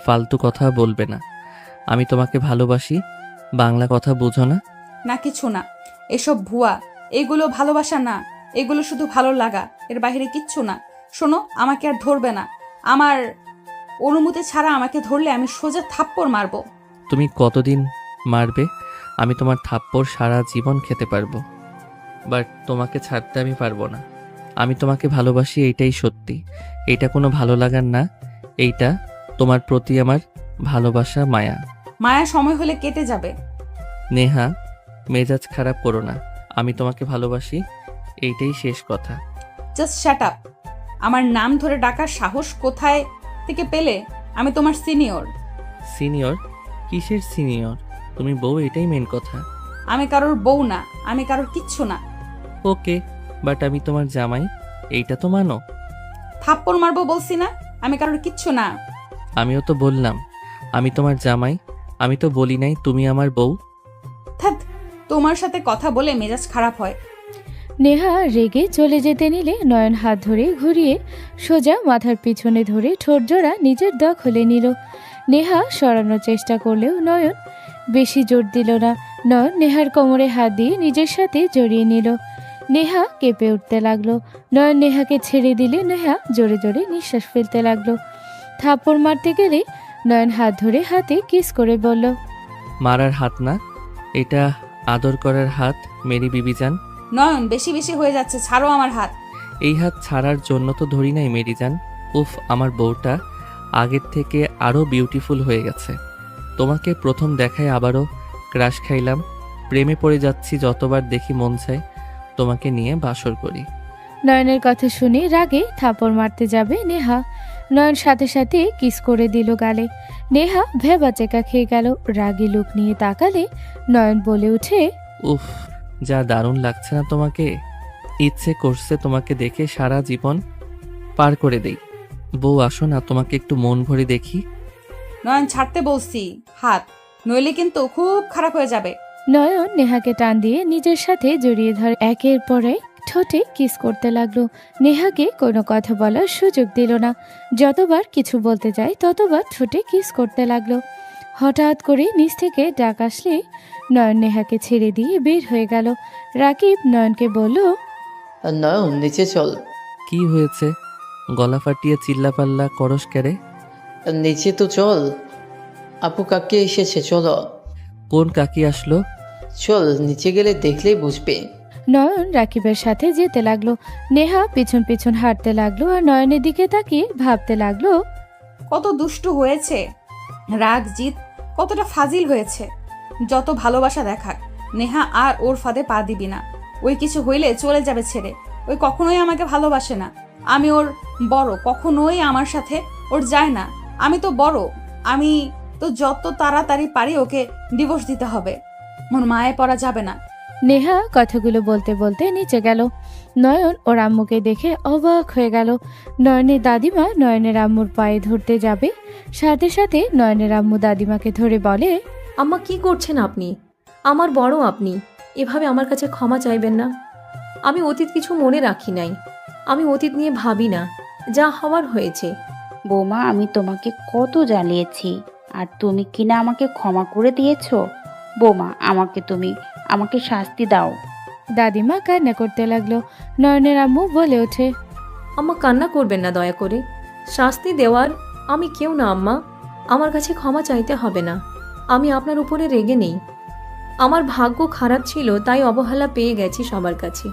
Speaker 2: ফালতু কথা বলবে না। আমি তোমাকে ভালোবাসি, বাংলা কথা বুঝো না?
Speaker 5: না কিছু না, এসব ভুয়া, এগুলো ভালোবাসা না, এগুলো শুধু ভালো লাগা, এর বাইরে কিচ্ছু না। শোনো, আমাকে আর ধরবে না, আমার অনুমতি ছাড়া আমাকে ধরলে আমি সোজা থাপ্পড় মারবো।
Speaker 2: তুমি কতদিন মারবে? আমি তোমার থাপ্পড় সারা জীবন খেতে পারবো, বাট তোমাকে ছাড়তে আমি পারবো না। আমি তোমাকে ভালোবাসি, এইটাই সত্যি। এইটা কোনো ভালো লাগার না, এইটা তোমার প্রতি আমার ভালোবাসা, মায়া।
Speaker 5: মায়া সময় হলে কেটে যাবে।
Speaker 2: নেহা, মেজাজ খারাপ করো না। আমি তোমাকে ভালোবাসি, এইটাই শেষ কথা।
Speaker 5: Just shut up. আমার নাম ধরে ডাকার সাহস কোথায় থেকে পেলে? আমি তোমার সিনিয়র।
Speaker 2: সিনিয়র? কিসের সিনিয়র? তুমি বউ, এটাই মেন কথা।
Speaker 5: আমি কারোর বউ না, আমি কারোর কিচ্ছু না।
Speaker 2: ওকে, বাট আমি তোমার জামাই, এইটা তো মানো।
Speaker 5: থাপ্পড় মারবো বলছি না, আমি কারোর কিচ্ছু না।
Speaker 2: আমিও তো বললাম আমি তোমার জামাই, আমি তো বলি নাই তুমি আমার বউ।
Speaker 5: ধ্যাৎ, তোমার সাথে কথা বলে মেজাজ খারাপ হয়।
Speaker 3: নেহা রেগে চলে যেতে নিলে নয়ন হাত ধরে ঘুরিয়ে সোজা মাথার পিছনে ধরে ঠোঁট জোড়া নিজের দখলে নিল। নেহা সরানোর চেষ্টা করলেও নয়ন বেশি জোর দিল না। নয়ন নেহার কোমরে হাত দিয়ে নিজের সাথে জড়িয়ে নিল। নেহা কেঁপে উঠতে লাগলো। নয়ন নেহাকে ছেড়ে দিলে নেহা জোরে জোরে নিঃশ্বাস ফেলতে লাগলো। থাপ্পড় মারতে গেলে নয়ন হাত ধরে হাতে কিস করে বলল,
Speaker 2: মারার হাত না, এটা আদর করার হাত মেরি বিবিজান।
Speaker 5: নয়ন, বেশি বেশি হয়ে যাচ্ছে, ছাড়ো আমার হাত।
Speaker 2: এই হাত ছাড়ার জন্য তো ধরি নাই মেরিজান। উফ, আমার বউটা আগের থেকে আরও বিউটিফুল হয়ে গেছে। তোমাকে প্রথম দেখায় আবারও ক্রাশ খাইলাম, প্রেমে পড়ে যাচ্ছি, যতবার দেখি মন চায় তোমাকে নিয়ে বাসর করি।
Speaker 3: নয়নের কথা শুনে রাগে থাপড় মারতে যাবে নেহা। নয়ন সাথে সাথে কিস করে দিল গালে। নেহা ভেবা চেকা খেয়ে গেল। রাগী লুক নিয়ে তাকালে নয়ন বলে উঠে,
Speaker 2: উফ, যা দারুণ লাগছে না তোমাকে? ইচ্ছে করছে তোমাকে দেখে সারা জীবন পার করে দেই। বউ আসো না, তোমাকে একটু মন ভরে দেখি।
Speaker 5: নয়ন, ছাড়তে বলছি হাত, নইলে কিন্তু খুব খারাপ হয়ে যাবে।
Speaker 3: নয়ন নেহাকে টান দিয়ে নিজের সাথে জড়িয়ে ধরে একের পর এক ঠোঁটে কিস করতে লাগলো। নেহাকে কোনো কথা বলার সুযোগ দিল না। যতবার কিছু বলতে যায় ততবার ঠোঁটে কিস করতে লাগলো। হঠাৎ করে নিচ থেকে ডাক আসলে নয়ন নেহাকে ছেড়ে দিয়ে বের হয়ে গেল। রাকিব নয়নকে বলল,
Speaker 12: নয়ন, নিচে চল।
Speaker 2: কি হয়েছে? গলা ফাটিয়ে চিল্লাপাল্লা করস কেরে?
Speaker 12: নিচে তো চল, আপু কাকি এসেছে, চলো।
Speaker 2: কোন কাকি আসলো?
Speaker 12: চল, নিচে গেলে দেখলেই বুঝবে।
Speaker 3: নয়ন রাকিবের সাথে যেতে লাগলো। নেহা পিছন পিছন হাঁটতে লাগলো আর নয়নের দিকে তাকিয়ে ভাবতে লাগলো,
Speaker 5: কত দুষ্টু হয়েছে, রাগ জিত কতটা ফাজিল হয়েছে। যত ভালোবাসা দেখাক, নেহা আর ওর ফাঁদে পা দিবি না। ওই কিছু হইলে চলে যাবে ছেড়ে। ওই কখনোই আমাকে ভালোবাসে না। আমি ওর বড়, কখনোই আমার সাথে ওর যায় না। আমি তো বড়, আমি তো যত তাড়াতাড়ি পারি ওকে ডিভোর্স দিতে হবে। মোর মায়ে পড়া যাবে না।
Speaker 3: নেহা কথাগুলো বলতে বলতে নিচে গেল। নয়ন ওর আম্মুকে দেখে অবাক হয়ে গেল। নয়নের দাদিমা নয়নের আম্মুর পায়ে ধরতে যাবে, সাথে সাথে নয়নের আম্মু দাদিমাকে ধরে বলে,
Speaker 1: আম্মা কি করছেন আপনি? আমার বড় আপনি, এভাবে আমার কাছে ক্ষমা চাইবেন না। আমি অতীত কিছু মনে রাখি নাই, আমি অতীত নিয়ে ভাবি না, যা হওয়ার হয়েছে।
Speaker 15: বৌমা, আমি তোমাকে কত জ্বালিয়েছি আর তুমি কিনা আমাকে ক্ষমা করে দিয়েছো। বৌমা, আমাকে শাস্তি দাও।
Speaker 3: দাদিমা কান্না করতে লাগলো। নয়নের আম্মু বলে ওঠে,
Speaker 1: আম্মা কান্না করবেন না দয়া করে। শাস্তি দেওয়ার আমি কেউ না আম্মা, আমার কাছে ক্ষমা চাইতে হবে না। আমি আপনার উপরে রেগে নেই। আমার ভাগ্য খারাপ ছিল, তাই অবহেলা পেয়ে গেছি সবার কাছে।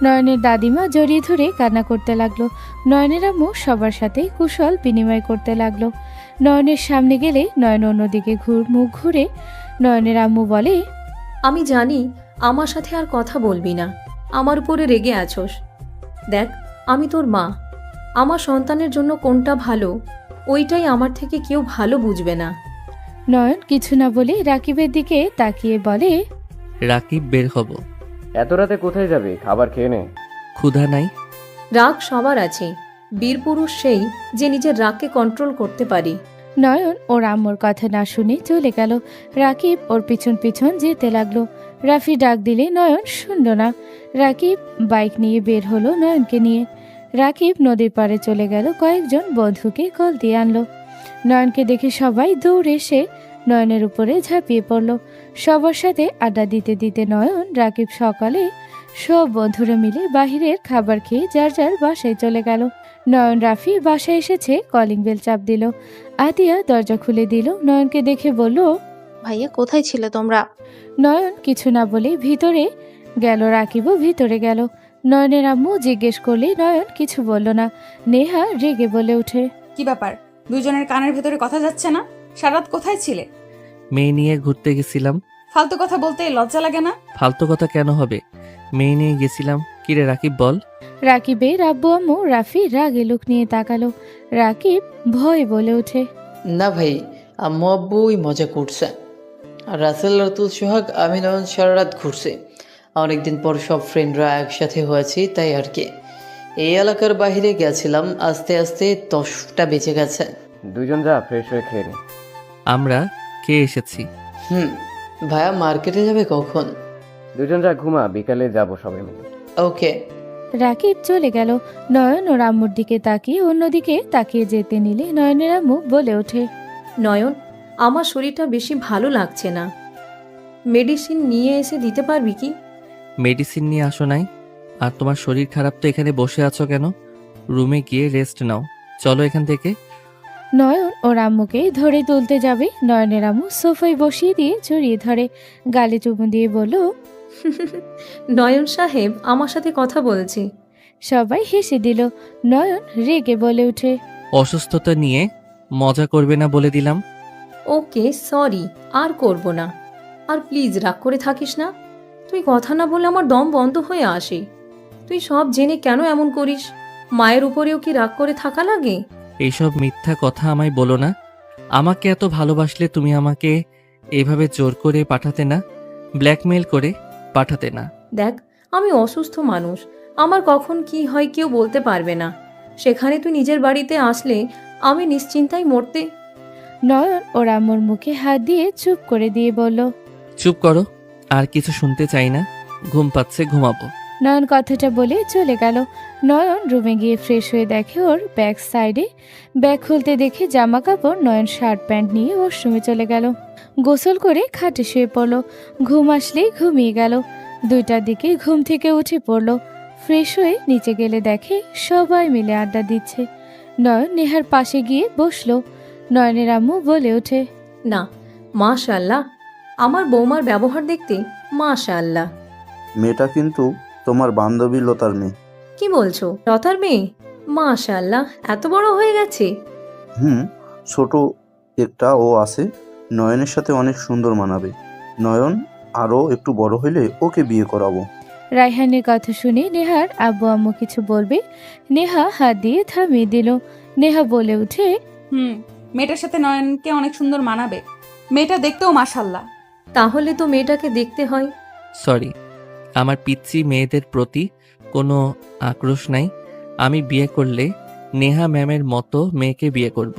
Speaker 3: নয়নের দাদিমা জড়িয়ে ধরে কান্না করতে লাগলো। নয়নের আম্মু সবার সাথে কুশল বিনিময় করতে লাগলো। নয়নের সামনে গেলে নয়ন অন্যদিকে মুখ ঘুরে নয়নের আম্মু বলে,
Speaker 1: আমি জানি আমার সাথে আর কথা বলবি না, আমার উপরে রেগে আছোস। দেখ, আমি তোর মা, আমার সন্তানের জন্য কোনটা ভালো ওইটাই আমার থেকে কেউ ভালো বুঝবে না।
Speaker 3: নয়ন কিছু না বলে রাকিবের দিকে তাকিয়ে বলে,
Speaker 2: রাকিব, বের হব।
Speaker 14: এত রাতে কোথায় যাবে? খাবার খেয়ে নে।
Speaker 2: ক্ষুধা নাই।
Speaker 1: রাগ সবার আছে, বীর পুরুষ সেই যে নিজের রাগকে কন্ট্রোল করতে পারে।
Speaker 3: নয়ন ওর আম্মুর কথা না শুনে চলে গেল। রাকিব ওর পিছন পিছন যেতে লাগলো। রাফি ডাক দিলে নয়ন শুনল না। রাকিব বাইক নিয়ে বের হলো নয়নকে নিয়ে। রাকিব নদীর পাড়ে চলে গেল, কয়েকজন বন্ধুকে কল দিয়ে আনলো। নয়নকে দেখে সবাই দৌড়ে এসে নয়নের উপরে ঝাঁপিয়ে পড়ল। সবার সাথে আড্ডা দিতে দিতে নয়ন রাকিব সকালে সব বন্ধুরা মিলে বাহিরের খাবার খেয়ে যার যার বাসায় চলে গেল। নয়ন রাফি বাসায় এসেছে, কলিং বেল চাপ দিল। আতিয়া দরজা খুলে দিল। নয়নকে দেখে বলল,
Speaker 4: ভাইয়া কোথায় ছিলে তোমরা?
Speaker 3: নয়ন কিছু না বলে ভিতরে গেল। রাকিবও ভিতরে গেল। নয়নের আম্মু জিজ্ঞেস করলে নয়ন কিছু বলল না। নেহা রেগে বলে ওঠে,
Speaker 5: কি ব্যাপার, দুজনের কানের ভেতরে কথা যাচ্ছে না? সারাত কোথায় ছিলে?
Speaker 2: মেয়ে নিয়ে ঘুরতে গেছিলাম।
Speaker 5: ফালতু কথা বলতে লজ্জা লাগে না?
Speaker 2: ফালতু কথা কেন হবে, মেয়ে নিয়ে গেছিলাম। কিরে রাকিব বল।
Speaker 3: রাকিবের আব্বু আম্মু রাফি রাগে লুক নিয়ে তাকালো। রাকিব ভয় বলে ওঠে,
Speaker 12: না ভাই, আম্মু আব্বু ওই মজা করছে। আর রাসেল, রাতুল, সোহাগ, আমি নয়ন সারা রাত ঘুরছি। অনেকদিন পর সব ফ্রেন্ডরা একসাথে হয়েছি, তাই আর কি। এই এলাকার বাইরে গেছিলাম, আস্তে আস্তে 10টা বেঁচে গেছে।
Speaker 14: দুজন যা ফ্রেশ হয়ে খেয়ে নে।
Speaker 2: আমরা কে এসেছি?
Speaker 12: ভাইয়া মার্কেটে যাবে কখন?
Speaker 14: দুজন যা ঘুমা, বিকালে যাব সবাই মিলে।
Speaker 12: ওকে।
Speaker 3: রাকিব চলে গেল। নয়ন ওর আম্মুর দিকে তাকিয়ে অন্যদিকে তাকিয়ে যেতে নিলে নয়নের আম্মু বলে ওঠে,
Speaker 1: নয়ন, আমার শরীরটা বেশি ভালো লাগছে না, মেডিসিন নিয়ে এসে দিতে পারবি কি?
Speaker 2: মেডিসিন নিয়ে আসো নাই? আর তোমার শরীর খারাপ তো এখানে বসে আছো কেন? রুমে গিয়ে রেস্ট নাও, চলো এখান থেকে।
Speaker 3: নয়ন ওর আম্মুকে ধরে তুলতে যাবে। নয়নের আম্মু সোফায় বসিয়ে দিয়ে জড়িয়ে ধরে, গালে চুমু দিয়ে বলল,
Speaker 1: নয়ন সাহেব আমার সাথে কথা বলছে।
Speaker 3: সবাই হেসে দিল। নয়ন রেগে বলে ওঠে,
Speaker 2: অসুস্থতা নিয়ে মজা করবে না বলে দিলাম।
Speaker 1: ওকে সরি, আর করব না। আর প্লিজ রাগ করে থাকিস না। তুই কথা না বলে আমার দম বন্ধ হয়ে আসে। তুই সব জেনে কেন এমন করিস? মায়ের উপরেও কি রাগ করে থাকা লাগে?
Speaker 2: এইসব মিথ্যা কথা আমায় বলো না। আমাকে এত ভালোবাসলে তুমি আমাকে এইভাবে জোর করে পাঠাতে না, ব্ল্যাকমেল করে পাঠাতে না।
Speaker 1: দেখ, আমি অসুস্থ মানুষ, আমার কখন কি হয় কেউ বলতে পারবে না। সেখানে তুই নিজের বাড়িতে আসলে আমি নিশ্চিন্তায় মরতে।
Speaker 3: নয়ন ওর আম্মুর মুখে হাত দিয়ে চুপ করে দিয়ে বলল,
Speaker 2: চুপ করো, আর কিছু শুনতে চাই না। ঘুম পাচ্ছে, ঘুমাবো।
Speaker 3: নয়ন কথাটা বলে চলে গেল। নয়ন রুমে গিয়ে ফ্রেশ হয়ে দেখে ওর ব্যাক সাইডে। ব্যাগ খুলতে দেখে জামা কাপড়। নয়ন শার্ট প্যান্ট নিয়ে ওয়াশরুমে চলে গেল। গোসল করে খাটে শুয়ে পড়ল। ঘুম আসলেই ঘুমিয়ে গেল। 2টার দিকে ঘুম থেকে উঠে পড়ল। ফ্রেশ হয়ে নিচে গেলে দেখে সবাই মিলে আড্ডা দিচ্ছে। নয়ন নেহার পাশে গিয়ে বসলো। নয়নের আম্মু বলে ওঠে,
Speaker 1: না, মাশাআল্লাহ, আমার বৌমার ব্যবহার দেখতে মাশাআল্লাহ।
Speaker 13: মেয়েটা কিন্তু তোমার বান্ধবী লতার মেয়ে।
Speaker 1: কি বলছো? লতার মেয়ে? মাশাআল্লাহ, এত বড় হয়ে গেছে।
Speaker 13: ছোট একটা ও আছে, নয়নের সাথে অনেক সুন্দর মানাবে। নয়ন আরও একটু বড় হইলে ওকে বিয়ে করাবো।
Speaker 3: রায়হানের কথা শুনে নেহার আব্বু আম্মু কিছু বলবে, নেহা হাত দিয়ে থামিয়ে দিল। নেহা বলে উঠে,
Speaker 5: মেয়েটার সাথে নয়নকে অনেক সুন্দর মানাবে। মেয়েটা দেখতেও মাশাল্লাহ।
Speaker 1: তাহলে তো মেয়েটাকে দেখতে হয়।
Speaker 2: সরি, আমার পিচ্চি মেয়েদের প্রতি কোনো আক্রোশ নাই। আমি বিয়ে করলে নেহা ম্যামের মতো মেয়েকে বিয়ে করব।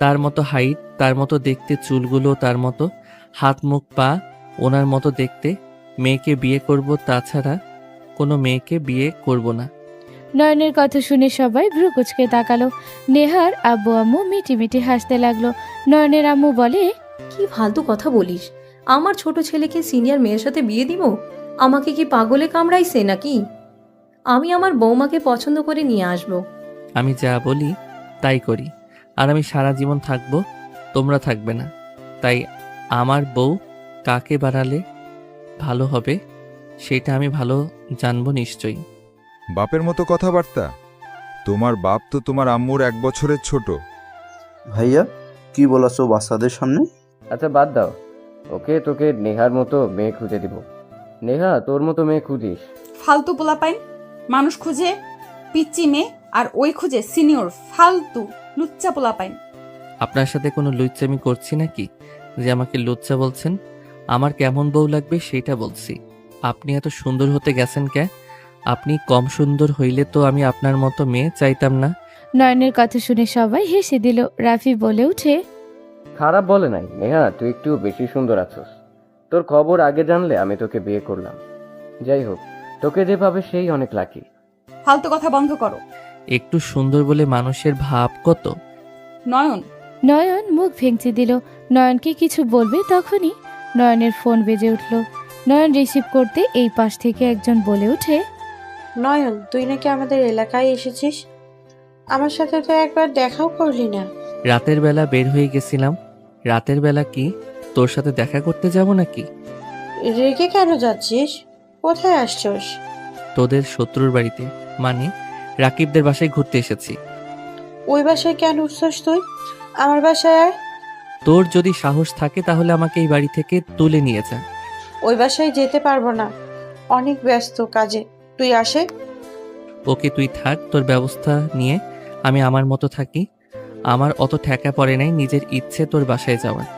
Speaker 2: তার মতো হাইট, তার মতো দেখতে, চুলগুলো তার মতো, হাত মুখ পা ওনার মতো দেখতে মেয়েকে বিয়ে করব। তাছাড়া কোনো মেয়েকে বিয়ে করব না।
Speaker 3: নয়নের কথা শুনে সবাই ভ্রু কুচকে তাকালো। নেহার আব্বু আম্মু মিটি মিটি হাসতে লাগলো। নয়নের আম্মু বলে,
Speaker 1: কি ফালতু কথা বলিস? আমার ছোট ছেলেকে সিনিয়র মেয়ের সাথে বিয়ে দিব? আমাকে কি পাগলে কামড়াইছে নাকি? আমি আমার বৌমাকে পছন্দ করে নিয়ে আসব।
Speaker 2: আমি যা বলি তাই করি, আর আমি সারা জীবন থাকবো, তোমরা থাকবে না। তাই আমার বউ কাকে বানালে ভালো হবে সেটা আমি ভালো জানবো নিশ্চয়ই।
Speaker 10: বাপের মতো কথাবার্তা? তোমার বাপ তো তোমার আম্মুর 1 বছরের ছোট।
Speaker 13: ভাইয়া, কি বলাছো বাচ্চাদের সামনে?
Speaker 14: আচ্ছা বাদ দাও, ওকে তোকে নেহার মতো মেয়ে খুঁজে দিব। নেহা, তোর মতো মেয়ে খুঁজিস?
Speaker 5: ফালতু পোলাপাইন মানুষ খুঁজে পিচ্চি মেয়ে, আর ওই খুঁজে সিনিয়র ফালতু লুচ্চা পোলাপাইন।
Speaker 2: আপনার সাথে কোনো লুচ্চামি করছি নাকি যে আমাকে লুচ্চা বলছেন? আমার কেমন বউ লাগবে সেটা বলছি। আপনি এত সুন্দর হতে গেছেন কে? আপনি কম সুন্দর হইলে তো আমি আপনার মতো মেয়ে চাইতাম না।
Speaker 3: নয়নের কথা শুনে সবাই হেসে দিল। রাফি বলে উঠে,
Speaker 14: খারাপ বলে নাই নেহা, তুই একটু বেশি সুন্দর আছিস। তোর খবর আগে জানলে আমি তোকে বিয়ে করলাম। যাই হোক, তোকে যে পাবে সেই অনেক লাকি।
Speaker 5: ফালতু কথা বন্ধ করো।
Speaker 2: একটু সুন্দর বলে মানুষের ভাব কত।
Speaker 5: নয়ন,
Speaker 3: নয়ন মুখ ভেঙচি দিল। নয়নকে কিছু বলবে তখনই নয়নের ফোন বেজে উঠল। নয়ন রিসিভ করতে এই পাশ থেকে একজন বলে ওঠে,
Speaker 16: নয়ন, তুই নাকি আমাদের এলাকায় এসেছিস? আমার সাথে তো একবার দেখাও করলি না।
Speaker 2: রাতের বেলা বের হয়ে গেছিলাম। রাতের বেলা কি তোর সাথে দেখা করতে যাব নাকি?
Speaker 16: রেগে কেন যাচ্ছিস? কোথায় আসছস?
Speaker 2: তোদের শত্রুর বাড়িতে, মানে রাকিবদের বাসায় ঘুরতে এসেছি।
Speaker 16: ওই বাসায় কেন উঠছস তুই? আমার বাসায় আয়।
Speaker 2: তোর যদি সাহস থাকে তাহলে আমাকে এই বাড়ি থেকে তুলে নিয়ে যা।
Speaker 16: ওই বাসায় যেতে পারবো না, অনেক ব্যস্ত কাজে। তুই আসে।
Speaker 2: ওকে, তুই থাক, তোর ব্যবস্থা নিয়ে আমি আমার মতো থাকি। আমার অত ঠেকা পড়ে নাই নিজের ইচ্ছে তোর বাসায় যাওয়ার।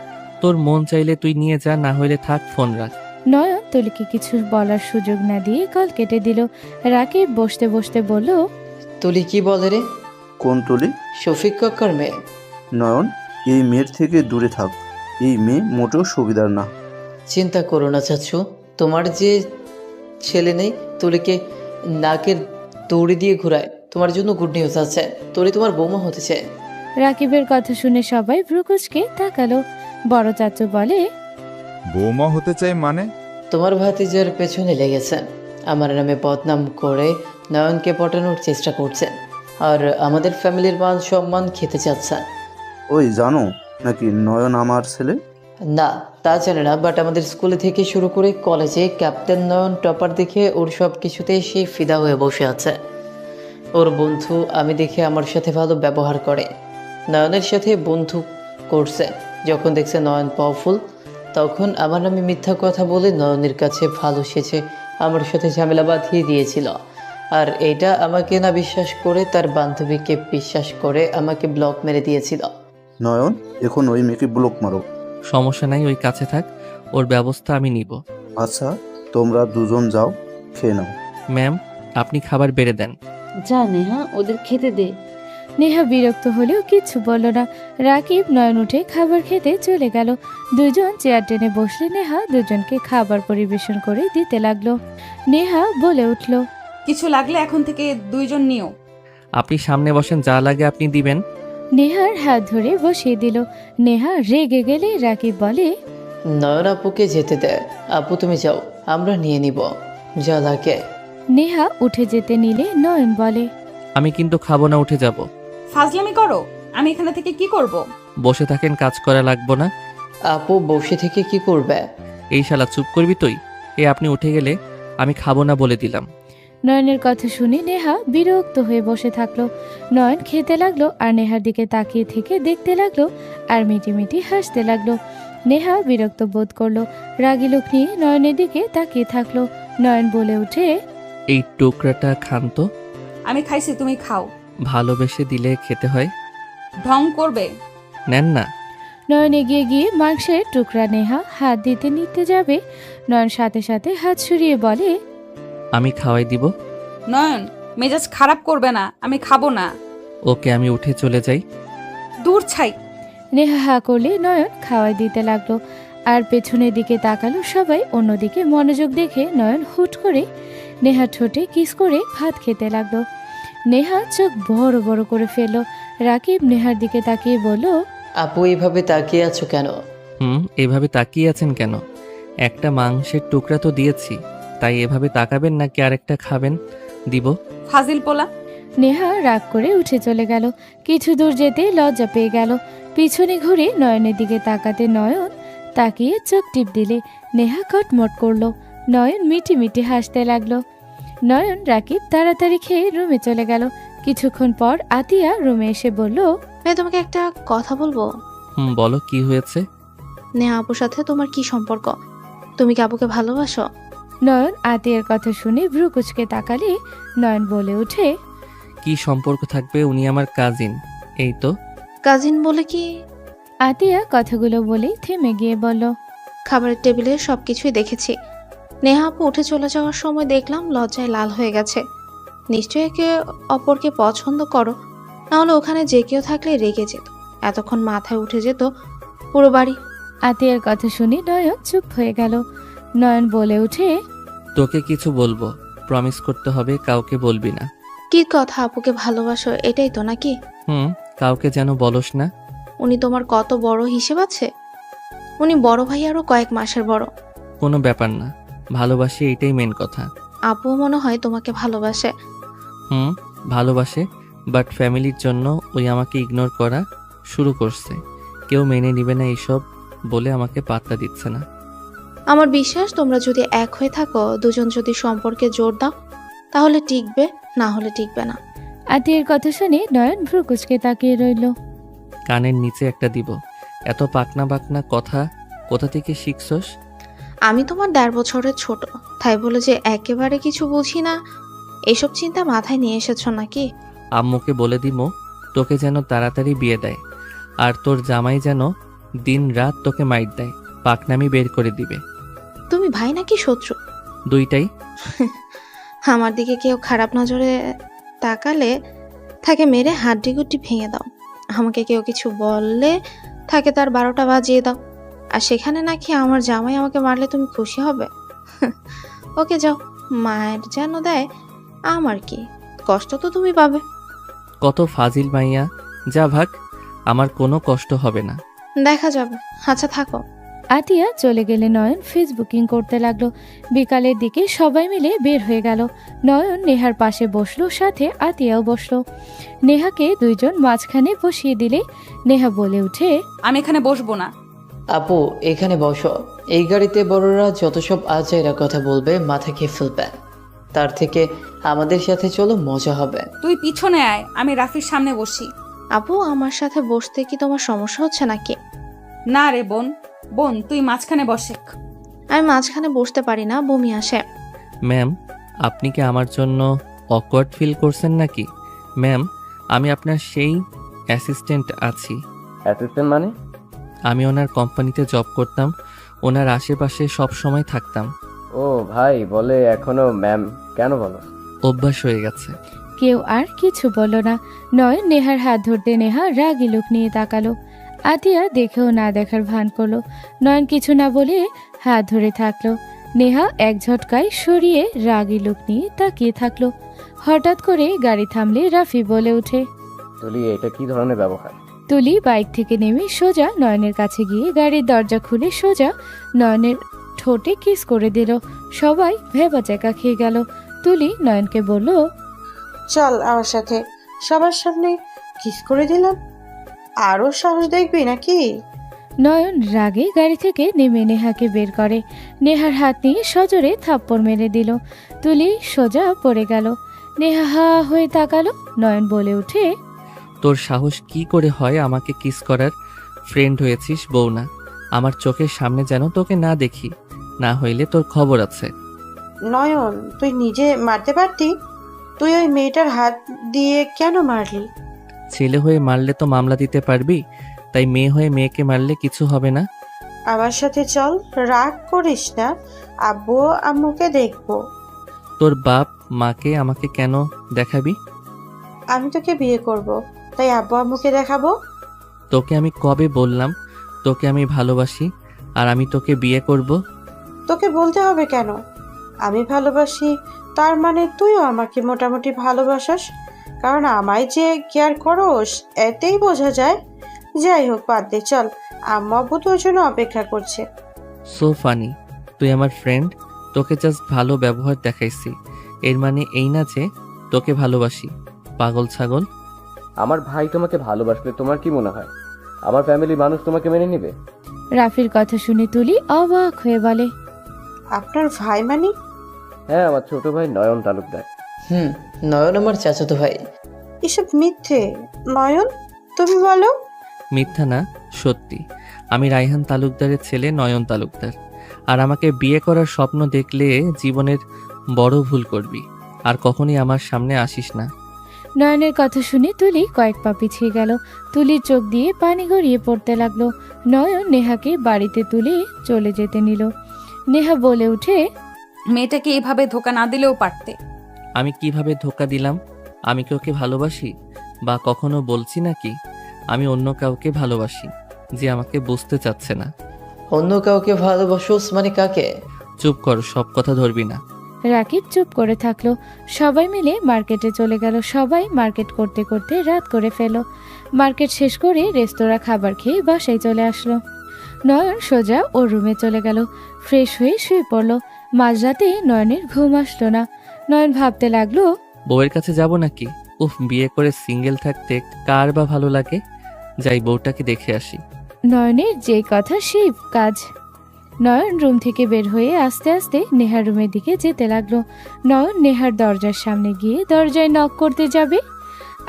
Speaker 2: তোর মন চাইলে তুই নিয়ে যা, না হলে থাক, ফোন রাখ।
Speaker 3: নয়ন তুলিকে কিছু বলার সুযোগ না দিয়ে কল কেটে দিল। রাকিব বসতে বসতে বলল,
Speaker 12: তুলি কি বলে রে?
Speaker 13: কোন তুলি?
Speaker 12: শফিক কাকার মেয়ে।
Speaker 13: নয়ন, এই মেয়ের থেকে দূরে থাক। এই মেয়ে মোটেও সুবিধার না।
Speaker 12: চিন্তা করো না চাচু, তোমার যে ছেলে নেই তুলিকে নাকের দৌড়ি দিয়ে ঘুরায়, তোমার জন্য গুড নিউজ আছে, তুলি তোমার বৌমা হতেছে।
Speaker 3: রাকিবের কথা শুনে সবাই ভ্রুকুচকে তাকালো। বড় চাচু বলে,
Speaker 10: বৌমা হতে চাই মানে?
Speaker 12: তোমার ভাতিজার পেছনে লেগেছেন, আমার নামে বদনাম করে নয়নকে পটানোর চেষ্টা করছেন, আর আমাদের ফ্যামিলির মান সম্মান খেতে চাচ্ছেন।
Speaker 13: ওই জানো নাকি নয়ন আমার ছেলে?
Speaker 12: না, তা জানে না, বাট আমাদের স্কুলে থেকে শুরু করে কলেজে ক্যাপ্টেন নয়ন টপার দেখে ওর সব কিছুতে সে ফিদা হয়ে বসে আছে। ওর বন্ধু আমি দেখে আমার সাথে ভালো ব্যবহার করে, নয়নের সাথে বন্ধু করছে। যখন দেখছে নয়ন পাওয়ারফুল, তখন আমার নামে মিথ্যা কথা বলে নয়নের কাছে ভালো সেজে আমার সাথে ঝামেলা বাঁধিয়ে দিয়েছিল। আর এইটা আমাকে না বিশ্বাস করে তার বান্ধবীকে বিশ্বাস করে আমাকে ব্লক মেরে দিয়েছিল।
Speaker 13: নয়ন, এখন ওই মেয়েকে ব্লক মারো।
Speaker 2: সমস্যা নাই, ওই কাছে থাক, ওর ব্যবস্থা আমি নিব।
Speaker 13: আচ্ছা, তোমরা দুজন যাও, খেয়ে নাও।
Speaker 2: ম্যাম, আপনি খাবার বেড়ে দেন।
Speaker 9: যা নেহা, ওদের খেতে দে।
Speaker 3: নেহা বিরক্ত হলেও কিচ্ছু বলল না। রাকিব নয়ন উঠে খাবার খেতে চলে গেল। দুজন চেয়ার টেনে বসলে নেহা দুজনকে খাবার পরিবেশন করে দিতে লাগলো। নেহা বলে উঠল,
Speaker 5: কিছু লাগলে এখন থেকে দুইজন নিও।
Speaker 2: আপনি সামনে বসেন, যা লাগে আপনি দিবেন।
Speaker 3: নেহার হাত ধরে বসিয়ে দিল। নেহা রেগে গেলে রাকিব বলে,
Speaker 12: নয়ন আপুকে যেতে দে, আপু তুমি যাও, আমরা নিয়ে নিব যা লাগে।
Speaker 3: নেহা উঠে যেতে নিলে নয়ন বলে,
Speaker 2: আমি কিন্তু খাবো না, উঠে যাব।
Speaker 5: ফাজলামি করো, আমি এখানে থেকে কি করব?
Speaker 2: বসে থাকেন, কাজ করা লাগবো না।
Speaker 12: আপু বসে থেকে কি করবে?
Speaker 2: এই শালা, চুপ করবি তুই? আপনি উঠে গেলে আমি খাবো না বলে দিলাম।
Speaker 3: নয়নের কথা শুনে নেহা বিরক্ত হয়ে বসে থাকলো। নয়ন খেতে লাগলো আর নেহার দিকে তাকিয়ে থেকে দেখতে লাগলো আর মিটিমিটি হাসতে লাগলো। নেহা বিরক্ত বোধ করলো, রাগী লোক নিয়ে নয়নের দিকে তাকিয়ে থাকলো। নয়ন বলে উঠে,
Speaker 2: এই টুকরাটা খান তো।
Speaker 5: আমি খাইছি, তুমি খাও।
Speaker 2: ভালোবেসে দিলে খেতে হয়।
Speaker 5: ঢং করবে?
Speaker 2: নেন না।
Speaker 3: নয়ন এগিয়ে গিয়ে মাংসের টুকরা নেহা হাত দিতে নিতে যাবে। নয়ন সাথে সাথে হাত সরিয়ে বলে,
Speaker 2: আমি খাওয়াই দিব।
Speaker 5: নয়ন, মেজাজ খারাপ করবে না, আমি খাবো না।
Speaker 2: ওকে, আমি উঠে চলে যাই।
Speaker 5: দূর ছাই।
Speaker 3: নেহা হা করলে নয়ন খাওয়াই দিতে লাগলো। আর পেছনের দিকে তাকালো সবাই। অন্যদিকে মনোযোগ দেখে নয়ন হুট করে নেহার ঠোঁটে কিস করে ভাত খেতে লাগলো। নেহা চোখ বড় বড় করে ফেললো। রাকিব নেহার দিকে তাকিয়ে বলল,
Speaker 12: আপু এইভাবে তাকিয়ে আছো কেন?
Speaker 2: এভাবে তাকিয়ে আছেন কেন? একটা মাংসের টুকরা তো দিয়েছি, তাই এভাবে তাকাবেন নাকি আরেকটা খাবেন? দিব।
Speaker 5: ফাজিল পোলা।
Speaker 3: নেহা রাগ করে উঠে চলে গেল। কিছু দূর যেতে লজ্জা পেয়ে গেল। পিছনে ঘুরে নয়নের দিকে তাকাতে নয়ন তাকিয়ে চোখ টিপ দিলে নেহা কটমট করলো। নয়ন মিটি মিটি হাসতে লাগলো। নয়ন রাকিব তাড়াতাড়ি খেয়ে রুমে চলে গেল। কিছুক্ষণ পর আতিয়া রুমে এসে বলল,
Speaker 4: তোমাকে একটা কথা বলবো।
Speaker 2: বলো, কি হয়েছে?
Speaker 4: নেহা আপুর সাথে তোমার কি সম্পর্ক? তুমি কি আপুকে ভালোবাসো?
Speaker 3: নয়ন আতিয়ার কথা শুনে ভ্রু কুচকে তাকালে নয়ন বলে উঠে,
Speaker 2: কি সম্পর্ক থাকবে? উনি আমার কাজিন। এই তো।
Speaker 4: কাজিন বলে কি?
Speaker 3: আতিয়া কথাগুলো বলে থেমে গিয়ে বলল,
Speaker 4: খাবারের টেবিলে সবকিছুই দেখেছি। নেহা আপু উঠে চলে যাওয়ার সময় দেখলাম লজ্জায় লাল হয়ে গেছে। নিশ্চয়ই একে অপরকে পছন্দ করো, নাহলে ওখানে যে কেউ থাকলে রেগে যেত, এতক্ষণ মাথায় উঠে যেত পুরো বাড়ি।
Speaker 3: আতিয়ার কথা শুনে নয়ন চুপ হয়ে গেল। নয়ন বলে উঠে,
Speaker 2: তোকে কিছু বলবো, প্রমিস করতে হবে কাউকে বলবি না।
Speaker 4: কি কথা, আপুকে ভালোবাসো এটাই তো নাকি?
Speaker 2: কাউকে যেন বলস না।
Speaker 4: উনি তোমার কত বড় হিসেব আছে? উনি বড় ভাই আরো কয়েক মাসের বড়।
Speaker 2: কোনো ব্যাপার না, ভালোবাসি, এটাই মেন কথা।
Speaker 4: আপুও মনে হয় তোমাকে ভালোবাসে।
Speaker 2: ভালোবাসে, বাট ফ্যামিলির জন্য ওই আমাকে ইগনোর করা শুরু করছে। কেউ মেনে নিবে না এইসব বলে আমাকে পাত্তা দিচ্ছে না।
Speaker 4: আমার বিশ্বাস তোমরা যদি এক হয়ে থাকো, দুজন যদি সম্পর্কে জোর দাও তাহলে টিকবে, না হলে টিকবে না।
Speaker 3: আতিয়ার কথা শুনে নয়ন ভ্রু কুচকে তাকিয়ে রইল।
Speaker 2: কানের নিচে একটা দিব। এত পাকনা বাকনা কথা কোথা থেকে শিখছস?
Speaker 4: আমি তোমার 1.5 বছরের ছোট, তাই বলে যে একেবারে কিছু বুঝি না এসব চিন্তা মাথায় নিয়ে এসেছো নাকি?
Speaker 2: আম্মুকে বলে দিমো তোকে যেন তাড়াতাড়ি বিয়ে দেয়, আর তোর জামাই যেন দিন রাত তোকে মাইট দেয়, পাকনামি বের করে দিবে।
Speaker 4: তুমি ভাই নাকি শত্রু?
Speaker 2: দুইটাই।
Speaker 4: আমার দিকে কেউ খারাপ নজরে তাকালে তাকে মেরে হাড্ডিগুড্ডি ভেঙে দাও। আমাকে কেউ কিছু বললে তাকে তার 12টা বাজিয়ে দাও। আর সেখানে নাকি আমার জামাই আমাকে মারলে তুমি খুশি হবে? ওকে যাও, মায়ের যেন দেয়, আমার কি, কষ্ট তো তুমি পাবে।
Speaker 2: কত ফাজিল মাইয়া, যা ভাগ, আমার কোনো কষ্ট হবে না।
Speaker 4: দেখা যাবে, আচ্ছা থাকো।
Speaker 3: আতিয়া চলে গেলে নয়ন ফেসবুকিং করতে লাগলো। বিকালের দিকে সবাই মিলে বের হয়ে গেল। নয়ন নেহার পাশে বসলো, সাথে আতিয়াও বসলো। নেহাকে দুইজন মাঝখানে বসিয়ে দিলে নেহা বলে উঠে,
Speaker 5: আমি এখানে বসবো না।
Speaker 12: আপু এখানে বসো। এই গাড়িতে বড়রা যত সব আজাইরা কথা বলবে মাথা খেয়ে ফেলবে, তার থেকে আমাদের সাথে চলো, মজা হবে।
Speaker 5: তুই পিছনে আয়, আমি রাফির সামনে বসি।
Speaker 4: আপু আমার সাথে বসতে কি তোমার সমস্যা হচ্ছে নাকি?
Speaker 5: না রে বোন, বোন তুই মাঝখানে বসে।
Speaker 4: আমি মাঝখানে বসতে পারি না, বমি আসে।
Speaker 2: ম্যাম, আপনি কি আমার জন্য অকওয়ার্ড ফিল করছেন নাকি? ম্যাম, আমি আপনার সেই অ্যাসিস্ট্যান্ট আছি।
Speaker 14: অ্যাসিস্ট্যান্ট মানে?
Speaker 2: আমি ওনার কোম্পানিতে জব করতাম, ওনার আশেপাশে সব সময় থাকতাম।
Speaker 14: ও ভাই বলে এখনো ম্যাম কেন বলো?
Speaker 2: অভ্যাস হয়ে গেছে।
Speaker 3: কেউ আর কিছু বলল না। নয়ন নেহার হাত ধরতে নেহা রাগী লোক নিয়ে তাকালো। আতিয়া দেখেও না দেখার ভান করলো। নয়ন কিছু না বলে হাত ধরে থাকলো। নেহা এক ঝটকায় সরিয়ে রাগী লোক নিয়ে তাকিয়ে থাকলো। হঠাৎ করে গাড়ি থামলে রাফি বলে ওঠে,
Speaker 14: তুলি এটা কি ধরনের ব্যবহার?
Speaker 3: তুলি বাইক থেকে নেমে সোজা নয়নের কাছে গিয়ে গাড়ির দরজা খুলে সোজা নয়নের ঠোঁটে কিস করে দিল। সবাই ভেবাচাকা খেয়ে গেল। তুলি নয়নকে বলল,
Speaker 16: চল আমার সাথে, সবার সামনে কিস করে দিলাম, আরো সাহস দেখবি নাকি?
Speaker 3: নয়ন রাগে গাড়ি থেকে নেমে নেহাকে বের করে। নেহার হাত নিয়ে সজোরে থাপ্পড় মেরে দিল। তুলি সোজা পড়ে গেল। নেহা হা হয়ে তাকালো। নয়ন বলে উঠে,
Speaker 2: তোর সাহস কি করে হয় আমাকে কিস করার? ফ্রেন্ড হয়েছিস, বউ না। আমার চোখের সামনে যেন তোকে না দেখি, না হইলে তোর খবর আছে।
Speaker 16: নয়ন তুই নিজে মারতে পারতি, তুই ওই মেয়েটার হাত দিয়ে কেন মারলি?
Speaker 2: ছেলে হয়ে মারলে তো মামলা দিতে পারবি, তাই মেয়ে হয়ে মেয়েকে মারলে কিছু হবে না।
Speaker 16: আমার সাথে চল, রাগ করিস না, আব্বু আম্মুকে দেখবো।
Speaker 2: তোর বাপ মাকে আমাকে কেন দেখাবি?
Speaker 16: আমি তোকে বিয়ে করব, তাই আব্বু আম্মুকে দেখাবো।
Speaker 2: তোকে আমি কবে বললাম তোকে আমি ভালোবাসি আর আমি তোকে বিয়ে করব?
Speaker 16: তোকে বলতে হবে কেন? আমি ভালোবাসি তার মানে তুইও আমাকে মোটামুটি ভালোবাসাস, কারণ আমায় যে কেয়ার করোস এতেই বোঝা যায়। যাই হোক বাদ দে, চল, আম্মু আব্বু তোর জন্য অপেক্ষা করছে।
Speaker 2: সো ফানি, তুই আমার ফ্রেন্ড, তোকে জাস্ট ভালো ব্যবহার দেখাইছি, এর মানে এই না যে তোকে ভালোবাসি। পাগল ছাগল।
Speaker 14: আমার ভাই তোমাকে ভালোবাসবে তোমার কি মনে হয়? আমার ফ্যামিলি মানুষ তোমাকে মেনে নেবে?
Speaker 3: রাফির কথা শুনে তুলি অবাক হয়ে বলে,
Speaker 16: আপনার ভাই মানে?
Speaker 14: হ্যাঁ, আমার ছোট ভাই নয়ন তালুকদার।
Speaker 12: নয়ন আমার চাচাতো ভাই।
Speaker 16: এসব মিথ্যে। নয়ন তুমি বলো।
Speaker 2: মিথ্যা না, সত্যি। আমি রায়হান তালুকদারের ছেলে নয়ন তালুকদার। আর আমাকে বিয়ে করার স্বপ্ন দেখলে জীবনের বড় ভুল করবি, আর কখনই আমার সামনে আসিস না।
Speaker 3: নয়নের কথা শুনে তুলি কয়েক পা পিছিয়ে গেল। তুলির চোখ দিয়ে পানি গড়িয়ে পড়তে লাগলো। নয়ন নেহাকে বাড়িতে তুলে চলে যেতে নিল। নেহা বলে উঠে,
Speaker 5: মেয়েটাকে এভাবে ধোকা না দিলেও পারতে।
Speaker 2: আমি কিভাবে ধোকা দিলাম? আমি কি ওকে ভালোবাসি? বা কখনো বলছি নাকি আমি অন্য কাউকে ভালোবাসি? যে আমাকে বুঝতে চাচ্ছে না।
Speaker 12: অন্য কাউকে ভালোবাসোস মানে কাকে?
Speaker 2: চুপ কর, সব কথা ধরবি না।
Speaker 3: রাকিব চুপ করে থাকলো। সবাই মিলে মার্কেটে চলে গেল। সবাই মার্কেট করতে করতে রাত করে ফেল। মার্কেট শেষ করে রেস্তোরাঁ খাবার খেয়ে বাসায় চলে আসলো। নয়ন সোজা ওর রুমে চলে গেল। ফ্রেশ হয়ে শুয়ে পড়লো। মাঝরাতে নয়নের ঘুম আসলো না। নয়ন ভাবতে লাগলো,
Speaker 2: বউয়ের কাছে যাব নাকি? উফ, বিয়ে করে সিঙ্গেল থাকতে কার বা ভালো লাগে। যাই বউটাকে দেখে আসি।
Speaker 3: নয়নের যে কথা সেই কাজ। নয়ন রুম থেকে বের হয়ে আস্তে আস্তে নেহার রুমের দিকে যেতে লাগলো। নয়ন নেহার দরজার সামনে গিয়ে দরজায় নক করতে যাবে,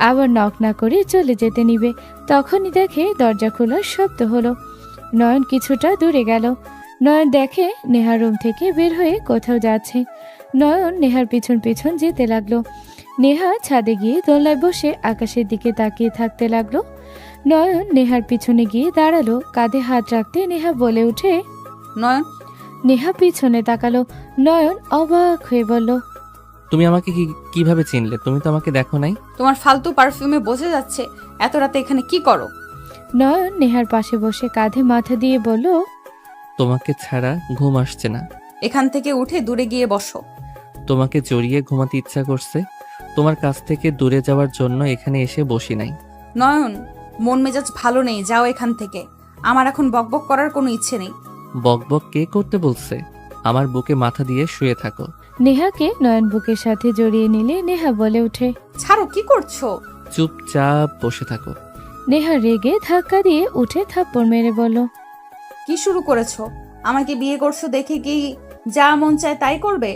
Speaker 3: আবার নক না করে চলে যেতে নিবে। তখনই দেখে দরজা খোলার শব্দ হলো। নয়ন কিছুটা দূরে গেল। নয়ন দেখে নেহার রুম থেকে বের হয়ে কোথাও যাচ্ছে। নয়ন নেহার পিছন পিছন যেতে লাগলো। নেহা ছাদে গিয়ে দোলনায় বসে আকাশের দিকে তাকিয়ে থাকতে লাগলো। নয়ন নেহার পিছনে গিয়ে দাঁড়ালো। কাঁধে হাত রাখতে নেহা বলে উঠে,
Speaker 5: নয়ন।
Speaker 3: নেহা পিছনে তাকালো। নয়ন অবাক হয়ে বলল,
Speaker 2: তুমি আমাকে কিভাবে চিনলে? তুমি তো আমাকে দেখো নাই।
Speaker 5: তোমার ফালতু পারফিউমে বোঝা যাচ্ছে এত রাতে এখানে কি করো।
Speaker 3: নয়ন নেহার পাশে বসে কাঁধে মাথা দিয়ে বলল,
Speaker 2: তোমাকে ছাড়া ঘুম আসছে না।
Speaker 5: এখান থেকে উঠে দূরে গিয়ে বসো।
Speaker 2: তোমাকে জড়িয়ে ঘুমাতে ইচ্ছা করছে। তোমার কাছ থেকে দূরে যাওয়ার জন্য এখানে এসে বসি নাই।
Speaker 5: নয়ন, মন মেজাজ ভালো নেই, যাও এখান থেকে। আমার এখন বকবক করার কোনো ইচ্ছে নেই।
Speaker 2: বকবক কে করতে বলছে? আমার বুকে মাথা দিয়ে শুয়ে থাকো।
Speaker 3: নেহাকে নয়ন বুকের সাথে জড়িয়ে নিলে নেহা বলে উঠে,
Speaker 5: ছাড়ো, কি করছো?
Speaker 2: চুপচাপ বসে থাকো।
Speaker 3: নেহা রেগে ধাক্কা দিয়ে উঠে থাপ্পড় মেরে বলল,
Speaker 5: কি শুরু করেছো? আমাকে বিয়ে করছো দেখে কি যা মন চায় তাই করবে?